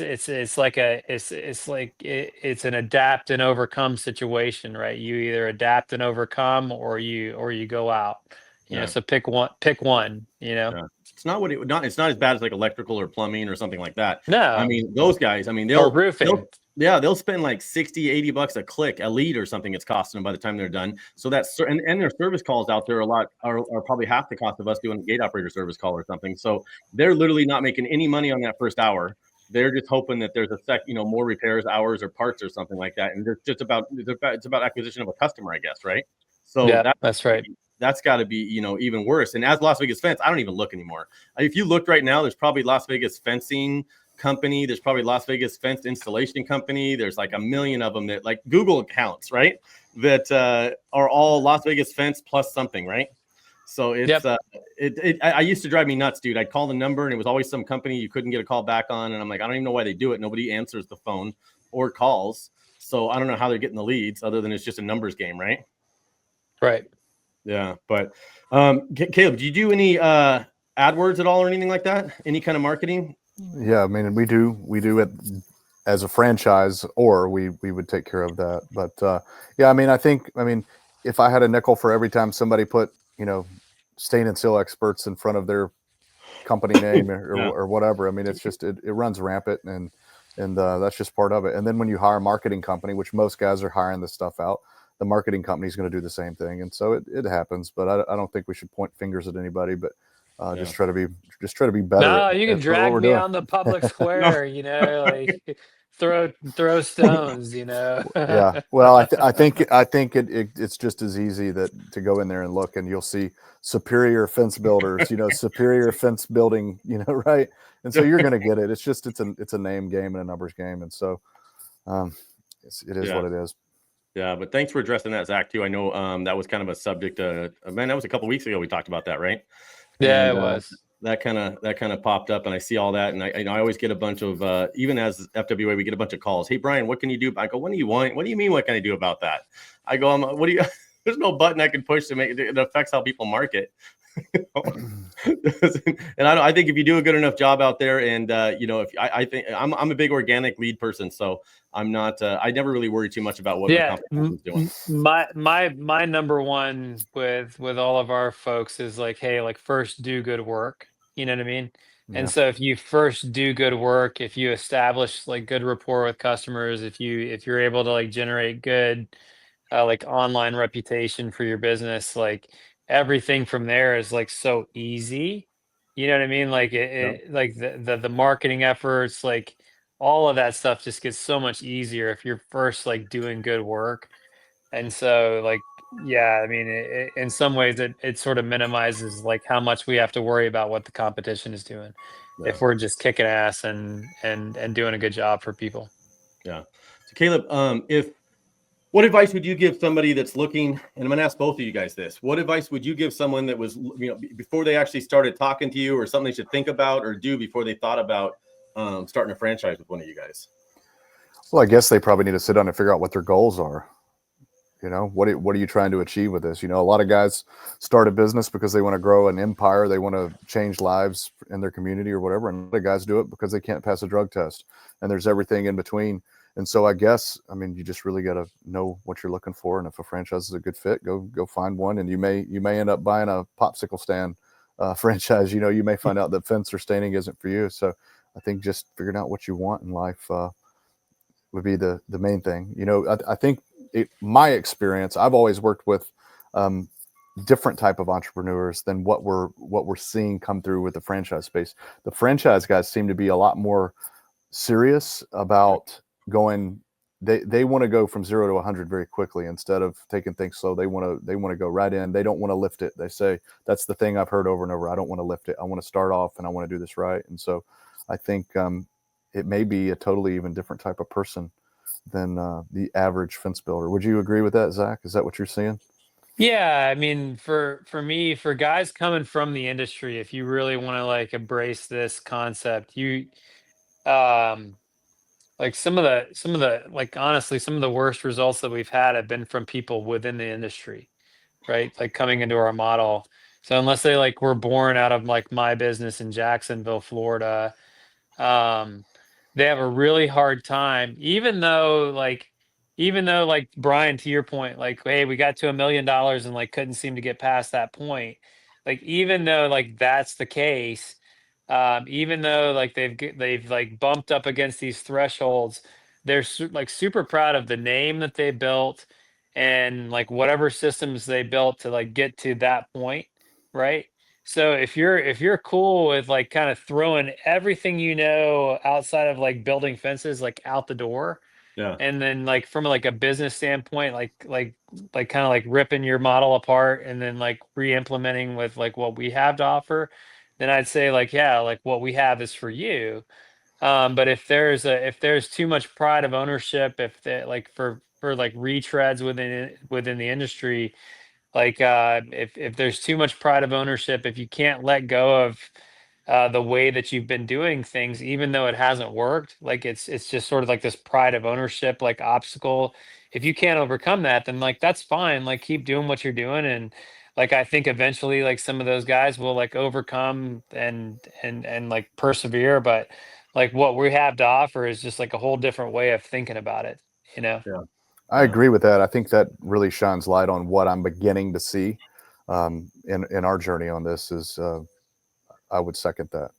like it's an adapt and overcome situation, right? You either adapt and overcome, or you go out. You know, Yeah. so pick one. You know, Yeah. It's not as bad as like electrical or plumbing or something like that. I no, mean, those guys, I mean, or roofing. they'll spend like 60, $80 a click, a lead or something it's costing them by the time they're done. So and their service calls out there are probably half the cost of us doing a gate operator service call or something. So they're literally not making any money on that first hour. They're just hoping that there's more repairs hours or parts or something like that. And it's about acquisition of a customer, I guess, right? So Yeah, that's right. that's got to be, even worse. And as Las Vegas Fence, I don't even look anymore. If you looked right now, there's probably Las Vegas Fencing Company. There's probably Las Vegas Fence Installation Company. There's like a million of them that like Google accounts, right? That are all Las Vegas Fence plus something, right? So it's I used to drive me nuts, dude. I'd call the number and it was always some company you couldn't get a call back on. And I'm like, I don't even know why they do it. Nobody answers the phone or calls. So I don't know how they're getting the leads other than it's just a numbers game, right? Right. Yeah, but Caleb, do you do any AdWords at all or anything like that? Any kind of marketing? Yeah, I mean, we do it as a franchise, or we would take care of that. But yeah, I mean, if I had a nickel for every time somebody put, stain and seal experts in front of their company name or whatever, I mean, it's just it runs rampant, and that's just part of it. And then when you hire a marketing company, which most guys are hiring this stuff out, the marketing company is going to do the same thing, and so it happens. But I don't think we should point fingers at anybody, but just try to be better. No, you can drag me on the public square, like throw stones, Yeah. Well, I think it's just as easy to go in there and look, and you'll see Superior Fence Builders, Superior Fence Building, right? And so you're going to get it. It's just it's a name game and a numbers game, and so it is what it is. Yeah, but thanks for addressing that, Zach, too. I know that was kind of a subject. Man, that was a couple weeks ago we talked about that, right? Yeah, and, it was. That kind of popped up, and I see all that, and I always get a bunch of even as FWA, we get a bunch of calls. Hey, Brian, what can you do? I go, what do you want? What do you mean? What can I do about that? I go, what do you? There's no button I can push to make it affects how people market. And I think if you do a good enough job out there, and if I think I'm a big organic lead person, so I'm not. I never really worry too much about what the competition is doing. My number one with all of our folks is like, hey, like first do good work. You know what I mean? Yeah. And so if you first do good work, if you establish like good rapport with customers, if you're able to like generate good like online reputation for your business, like everything from there is like so easy. You know what I mean? Like like the marketing efforts, like all of that stuff just gets so much easier if you're first like doing good work. And so like, yeah, I mean, in some ways it sort of minimizes like how much we have to worry about what the competition is doing if we're just kicking ass and doing a good job for people. Yeah. So Caleb, what advice would you give somebody that's looking, and I'm going to ask both of you guys this, what advice would you give someone that was, before they actually started talking to you, or something they should think about or do before they thought about starting a franchise with one of you guys? Well, I guess they probably need to sit down and figure out what their goals are. What are you trying to achieve with this? A lot of guys start a business because they want to grow an empire. They want to change lives in their community or whatever. And other guys do it because they can't pass a drug test, and there's everything in between. And so I guess, you just really got to know what you're looking for. And if a franchise is a good fit, go find one. And you may end up buying a popsicle stand franchise. You may find out that fence or staining isn't for you. So I think just figuring out what you want in life would be the main thing. I think my experience, I've always worked with different type of entrepreneurs than what we're seeing come through with the franchise space. The franchise guys seem to be a lot more serious about going they want to go from 0 to 100 very quickly instead of taking things slow. They want to go right in. They don't want to lift it. They say that's the thing I've heard over and over. I don't want to lift it. I want to start off and I want to do this right. And so I think it may be a totally even different type of person than the average fence builder. Would you agree with that, Zach? Is that what you're seeing? Yeah, I mean, for me, for guys coming from the industry, if you really want to like embrace this concept, um like some of the like honestly, some of the worst results that we've had have been from people within the industry, right? Like coming into our model. So unless they like were born out of like my business in Jacksonville, Florida, um they have a really hard time, even though like Brian, to your point, like, hey, we got to $1 million and like couldn't seem to get past that point. Like even though like that's the case, even though like they've like bumped up against these thresholds, they're like super proud of the name that they built and like whatever systems they built to like get to that point, right? So if you're cool with like kind of throwing everything outside of like building fences like out the door, Yeah. and then like from like a business standpoint, like kind of like ripping your model apart and then like re-implementing with like what we have to offer, then I'd say like yeah, like what we have is for you. But if there's too much pride of ownership, if they like for like retreads within the industry, like if there's too much pride of ownership, if you can't let go of the way that you've been doing things, even though it hasn't worked, like it's just sort of like this pride of ownership like obstacle. If you can't overcome that, then like that's fine. Like keep doing what you're doing, and like I think eventually like some of those guys will like overcome and like persevere. But like what we have to offer is just like a whole different way of thinking about it. You know? Yeah. I agree with that. I think that really shines light on what I'm beginning to see in our journey on this. Is I would second that.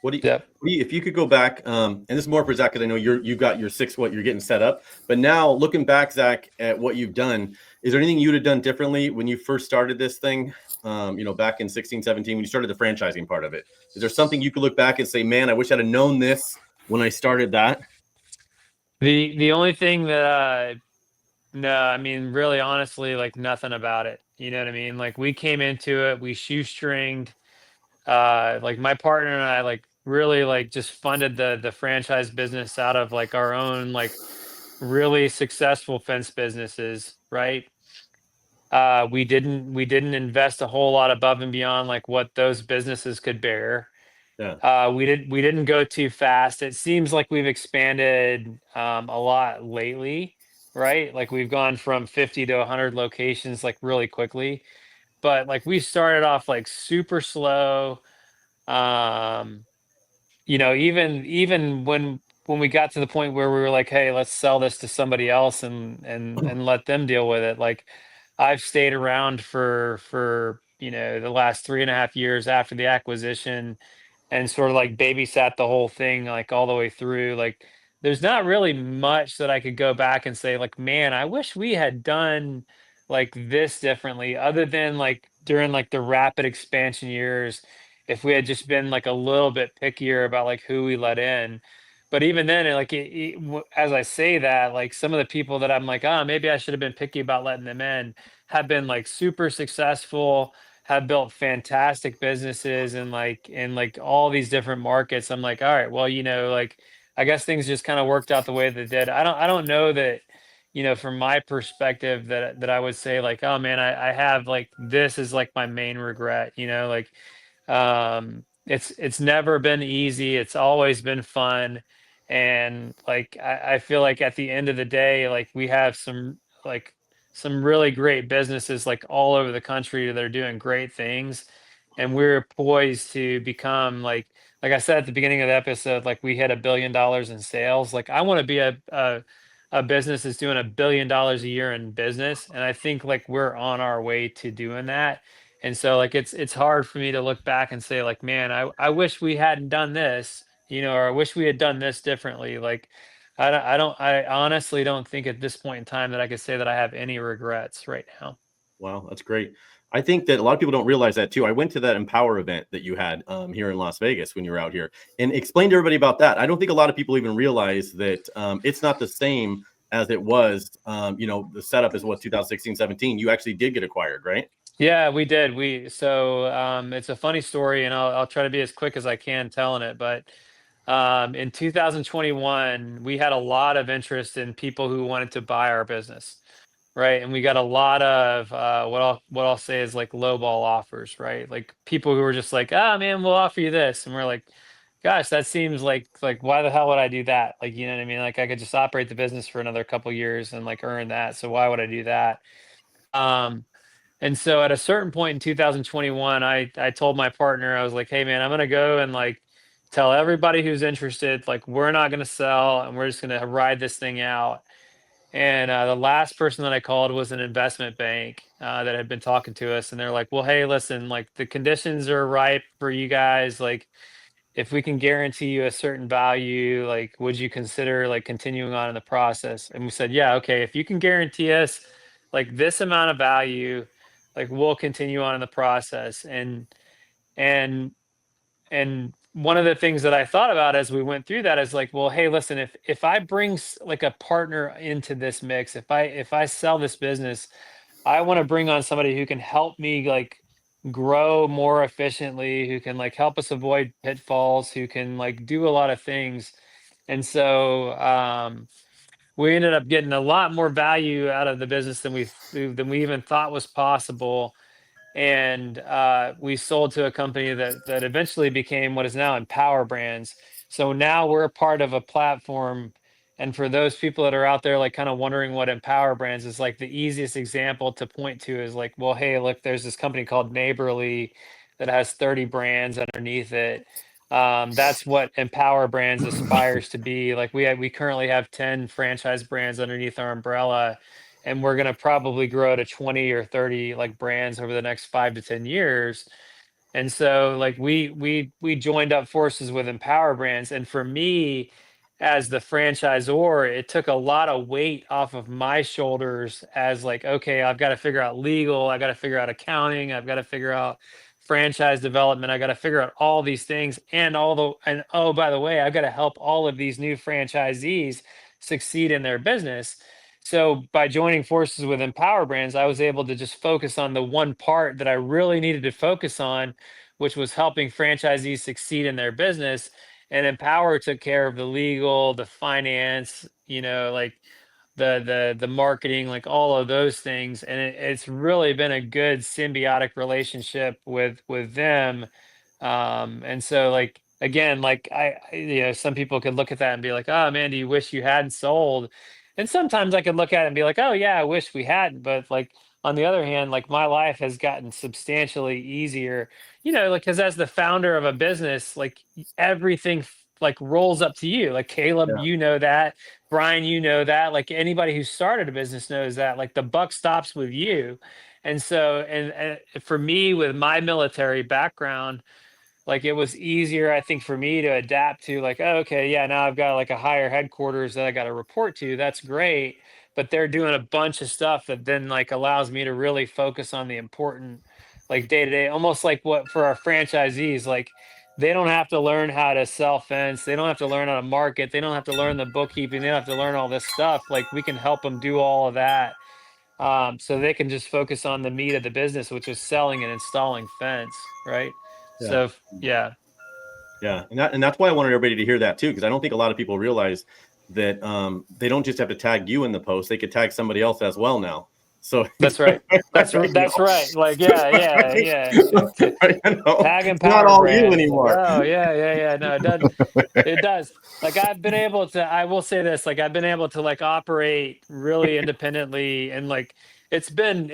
Yep. If you could go back, and this is more for Zach, because I know you've got your what you're getting set up. But now looking back, Zach, at what you've done, is there anything you'd have done differently when you first started this thing? Back in 16, 17, when you started the franchising part of it, is there something you could look back and say, man, I wish I'd have known this when I started that? The only thing that no, I mean, really, honestly, like nothing about it. You know what I mean? Like we came into it, we shoestringed. Like my partner and I, like really, like just funded the franchise business out of like our own like really successful fence businesses, right? We didn't invest a whole lot above and beyond like what those businesses could bear. Yeah. We didn't go too fast. It seems like we've expanded a lot lately, right? Like we've gone from 50 to 100 locations like really quickly. But like we started off like super slow. Um, even when we got to the point where we were like, hey, let's sell this to somebody else and let them deal with it. Like I've stayed around for the last 3.5 years after the acquisition and sort of like babysat the whole thing like all the way through. Like there's not really much that I could go back and say like, man, I wish we had done like this differently, other than like during like the rapid expansion years, if we had just been like a little bit pickier about like who we let in. But even then, as I say that, like some of the people that I'm like, oh, maybe I should have been picky about letting them in, have been like super successful, have built fantastic businesses in like all these different markets. I'm like, all right, well, like I guess things just kind of worked out the way they did. I don't know that, from my perspective that I would say like, oh man, I have like this is like my main regret, like it's never been easy. It's always been fun. And like I feel like at the end of the day, like we have some really great businesses like all over the country that are doing great things. And we're poised to become like I said at the beginning of the episode, like we hit $1 billion in sales. Like I want to be a business that's doing $1 billion a year in business. And I think like we're on our way to doing that. And so like it's hard for me to look back and say like, man, I wish we hadn't done this, or I wish we had done this differently. Like I honestly don't think at this point in time that I could say that I have any regrets right now. Wow, that's great. I think that a lot of people don't realize that too. I went to that Empower event that you had here in Las Vegas when you were out here, and explained to everybody about that. I don't think a lot of people even realize that it's not the same as it was, the setup is what 2016, 17. You actually did get acquired, right? Yeah, we did. It's a funny story, and I'll try to be as quick as I can telling it. But in 2021, we had a lot of interest in people who wanted to buy our business, right? And we got a lot of what I'll say is like lowball offers, right? Like people who were just like, ah, man, we'll offer you this, and we're like, gosh, that seems like why the hell would I do that? Like, you know what I mean? Like I could just operate the business for another couple years and like earn that. So why would I do that? Um, and so at a certain point in 2021, I told my partner, I was like, hey man, I'm gonna go and like tell everybody who's interested, like we're not gonna sell and we're just gonna ride this thing out. And the last person that I called was an investment bank that had been talking to us, and they're like, well, hey, listen, like the conditions are ripe for you guys. Like if we can guarantee you a certain value, like would you consider like continuing on in the process? And we said, yeah, okay, if you can guarantee us like this amount of value, like we'll continue on in the process. And and one of the things that I thought about as we went through that is like, well, hey, listen, if I bring like a partner into this mix, if I sell this business, I want to bring on somebody who can help me like grow more efficiently, who can like help us avoid pitfalls, who can like do a lot of things. And so we ended up getting a lot more value out of the business than we even thought was possible. And we sold to a company that eventually became what is now Empower Brands. So now we're a part of a platform. And for those people that are out there, like kind of wondering what Empower Brands is, like the easiest example to point to is like, well, hey, look, there's this company called Neighborly that has 30 brands underneath it. That's what Empower Brands aspires to be. Like we currently have 10 franchise brands underneath our umbrella, and we're going to probably grow to 20 or 30 like brands over the next 5 to 10 years. And so like we joined up forces with Empower Brands, and for me as the franchisor, it took a lot of weight off of my shoulders as like, okay, I've got to figure out legal, I got to figure out accounting, I've got to figure out franchise development, I got to figure out all these things, and oh, by the way, I've got to help all of these new franchisees succeed in their business. So by joining forces with Empower Brands, I was able to just focus on the one part that I really needed to focus on, which was helping franchisees succeed in their business. And Empower took care of the legal, the finance, like the marketing, like all of those things. And it's really been a good symbiotic relationship with them. And so like again, like some people could look at that and be like, oh man, do you wish you hadn't sold? And sometimes I could look at it and be like, oh yeah, I wish we hadn't. But like on the other hand, like my life has gotten substantially easier, like because as the founder of a business, like everything like rolls up to you. Like Caleb, Yeah. that. Brian, that. Like anybody who started a business knows that. Like the buck stops with you. And so, and for me, with my military background, like it was easier, I think, for me to adapt to like, oh, okay, yeah, now I've got like a higher headquarters that I got to report to. That's great. But they're doing a bunch of stuff that then like allows me to really focus on the important, like day to day, almost like what for our franchisees, like they don't have to learn how to sell fence. They don't have to learn how to market. They don't have to learn the bookkeeping. They don't have to learn all this stuff. Like we can help them do all of that. So they can just focus on the meat of the business, which is selling and installing fence, right? Yeah. So yeah. Yeah, and that's why I wanted everybody to hear that too, because I don't think a lot of people realize that they don't just have to tag you in the post; they could tag somebody else as well now. So That's right. That's right. Like yeah. Tag and not Power all you Brands. anymore. Oh yeah. No, it does. It does. Like I've been able to. I will say this. Like I've been able to like operate really independently, and like it's been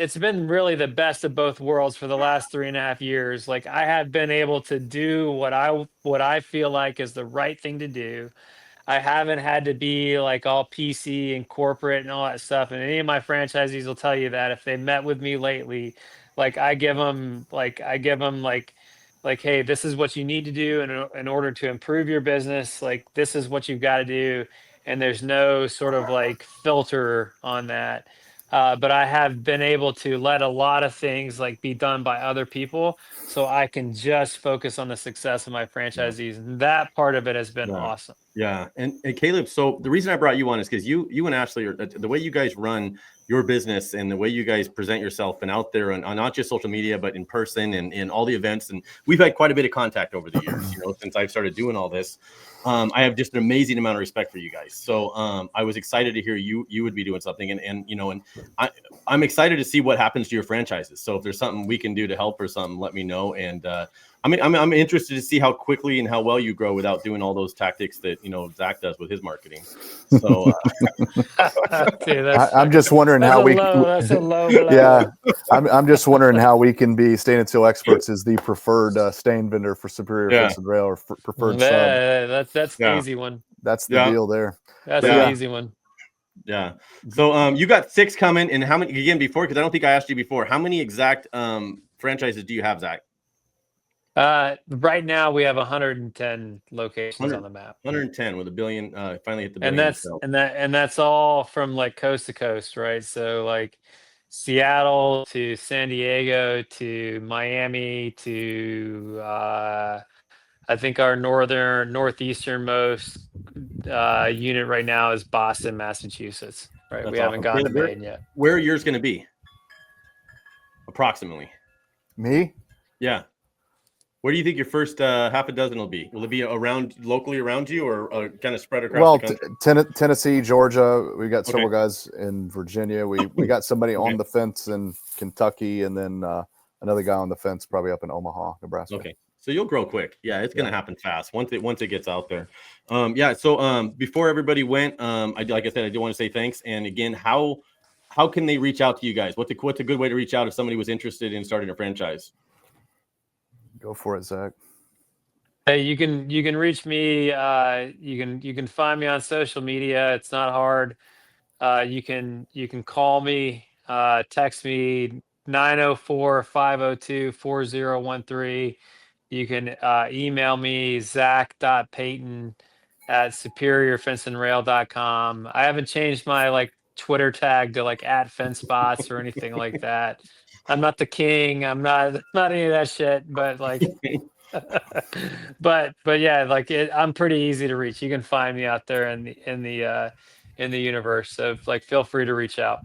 really the best of both worlds for the last 3.5 years. Like I have been able to do what I feel like is the right thing to do. I haven't had to be like all PC and corporate and all that stuff. And any of my franchisees will tell you that if they met with me lately, like I give them like, hey, this is what you need to do in order to improve your business. Like this is what you've got to do. And there's no sort of like filter on that. but I have been able to let a lot of things like be done by other people, so I can just focus on the success of my franchisees. And that part of it has been awesome. Yeah. And Caleb, so the reason I brought you on is because you and Ashley are the way you guys run your business and the way you guys present yourself and out there on not just social media, but in person and in all the events. And we've had quite a bit of contact over the years, since I've started doing all this. I have just an amazing amount of respect for you guys. So I was excited to hear you would be doing something. And I'm excited to see what happens to your franchises. So if there's something we can do to help or something, let me know. And I'm interested to see how quickly and how well you grow without doing all those tactics that Zach does with his marketing. So Dude, I'm just wondering how we. That's a low blow. Yeah, I'm just wondering how we can be Stain and Seal Experts as the preferred stain vendor for Superior Fence and Rail or preferred sub. That's the easy one. That's the deal there. That's the easy one. Yeah. So you got 6 coming, and how many again before? Because I don't think I asked you before. How many exact franchises do you have, Zach? Right now we have 110 locations on the map. 110 with $1 billion. Finally hit the billion. And that's all from like coast to coast, right? So like Seattle to San Diego to Miami to I think our northeasternmost unit right now is Boston, Massachusetts. Right, That's we haven't gotten to Maine yet. Where are yours going to be? Approximately. Me? Yeah. Where do you think your first half a dozen will be? Will it be locally around you, or kind of spread across the country? Tennessee, Georgia. We got several guys in Virginia. We got somebody on the fence in Kentucky, and then another guy on the fence probably up in Omaha, Nebraska. Okay, so you'll grow quick. Yeah, it's going to happen fast once it gets out there. So before everybody went, like I said, I do want to say thanks. And again, how can they reach out to you guys? What's a good way to reach out if somebody was interested in starting a franchise? Go for it, Zach. Hey, you can reach me. You can find me on social media. It's not hard. You can call me, text me 904-502-4013. You can email me zach.peyton@superiorfenceandrail.com. I haven't changed my Twitter tag to @FenceBots or anything like that. I'm not the king. I'm not any of that shit. But but yeah, I'm pretty easy to reach. You can find me out there in the universe. So feel free to reach out.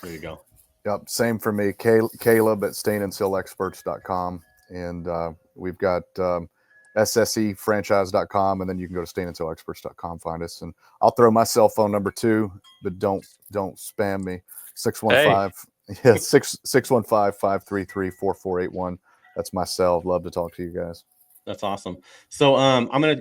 There you go. Yep. Same for me. Caleb at stainandsealexperts.com. And we've got ssefranchise.com, and then you can go to stainandsealexperts.com, find us. And I'll throw my cell phone number too, but don't spam me. 615. Yeah, 615-533-4481. That's my cell. Love to talk to you guys. That's awesome. So I'm gonna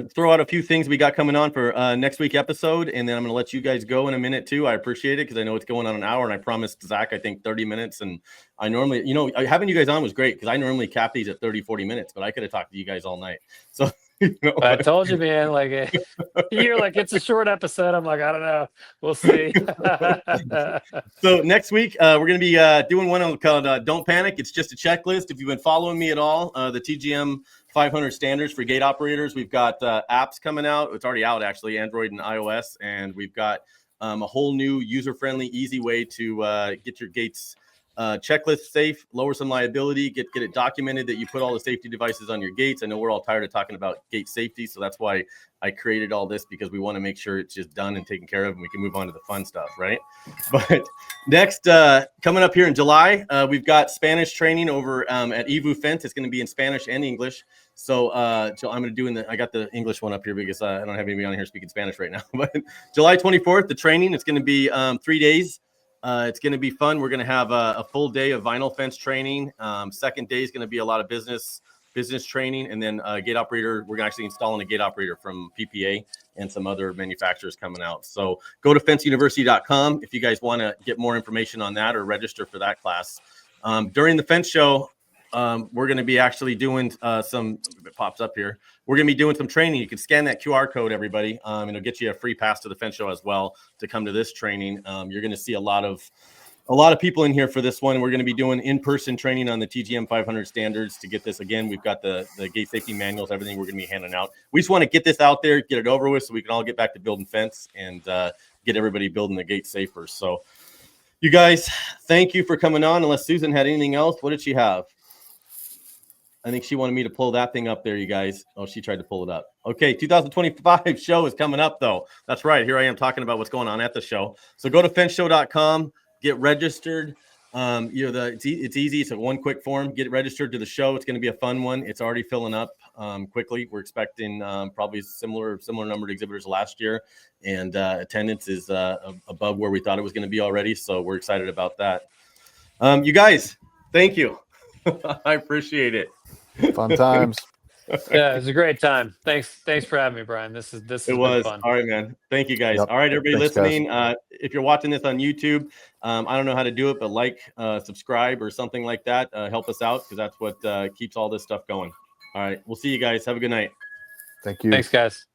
throw out a few things we got coming on for next week episode, and then I'm gonna let you guys go in a minute too. I appreciate it because I know it's going on an hour, and I promised Zach I think 30 minutes. And I normally, having you guys on was great because I normally cap these at 30-40 minutes, but I could have talked to you guys all night. So I told you, man. You're like, it's a short episode. I'm like, I don't know. We'll see. So next week we're gonna be doing one called "Don't Panic." It's just a checklist. If you've been following me at all, the TGM 500 standards for gate operators. We've got apps coming out. It's already out, actually, Android and iOS. And we've got a whole new user-friendly, easy way to get your gates checklist safe, lower some liability, get it documented that you put all the safety devices on your gates. I know we're all tired of talking about gate safety, so that's why I created all this, because we want to make sure it's just done and taken care of, and we can move on to the fun stuff, right? But next, coming up here in July, we've got Spanish training over at EVU Fence. It's going to be in Spanish and English. So I'm going to do I got the English one up here because I don't have anybody on here speaking Spanish right now. But July 24th, the training, it's going to be 3 days. It's going to be fun. We're going to have a full day of vinyl fence training. Second day is going to be a lot of business training, and then gate operator. We're actually installing a gate operator from PPA and some other manufacturers coming out. So go to fenceuniversity.com if you guys want to get more information on that or register for that class. During the fence show, we're going to be actually doing some. It pops up here. We're going to be doing some training. You can scan that QR code, everybody, and it'll get you a free pass to the fence show as well to come to this training. You're going to see a lot of people in here for this one. We're going to be doing in-person training on the TGM 500 standards to get this. Again, we've got the gate safety manuals, everything we're going to be handing out. We just want to get this out there, get it over with, so we can all get back to building fence and get everybody building the gate safer. So You guys, thank you for coming on. Unless Susan had anything else, what did she have? I think she wanted me to pull that thing up there, you guys. Oh, she tried to pull it up. Okay, 2025 show is coming up, though. That's right. Here I am talking about what's going on at the show. So go to fencshow.com, get registered. It's easy. It's a one quick form. Get registered to the show. It's going to be a fun one. It's already filling up quickly. We're expecting probably similar number of exhibitors last year, and attendance is above where we thought it was going to be already. So we're excited about that. You guys, thank you. I appreciate it. Fun times. Yeah, it was a great time. Thanks for having me, Brian. This has been fun. All right, man. Thank you, guys. Yep. All right, everybody Thanks, listening. If you're watching this on YouTube, I don't know how to do it, but subscribe or something like that. Help us out because that's what keeps all this stuff going. All right, we'll see you guys. Have a good night. Thank you. Thanks, guys.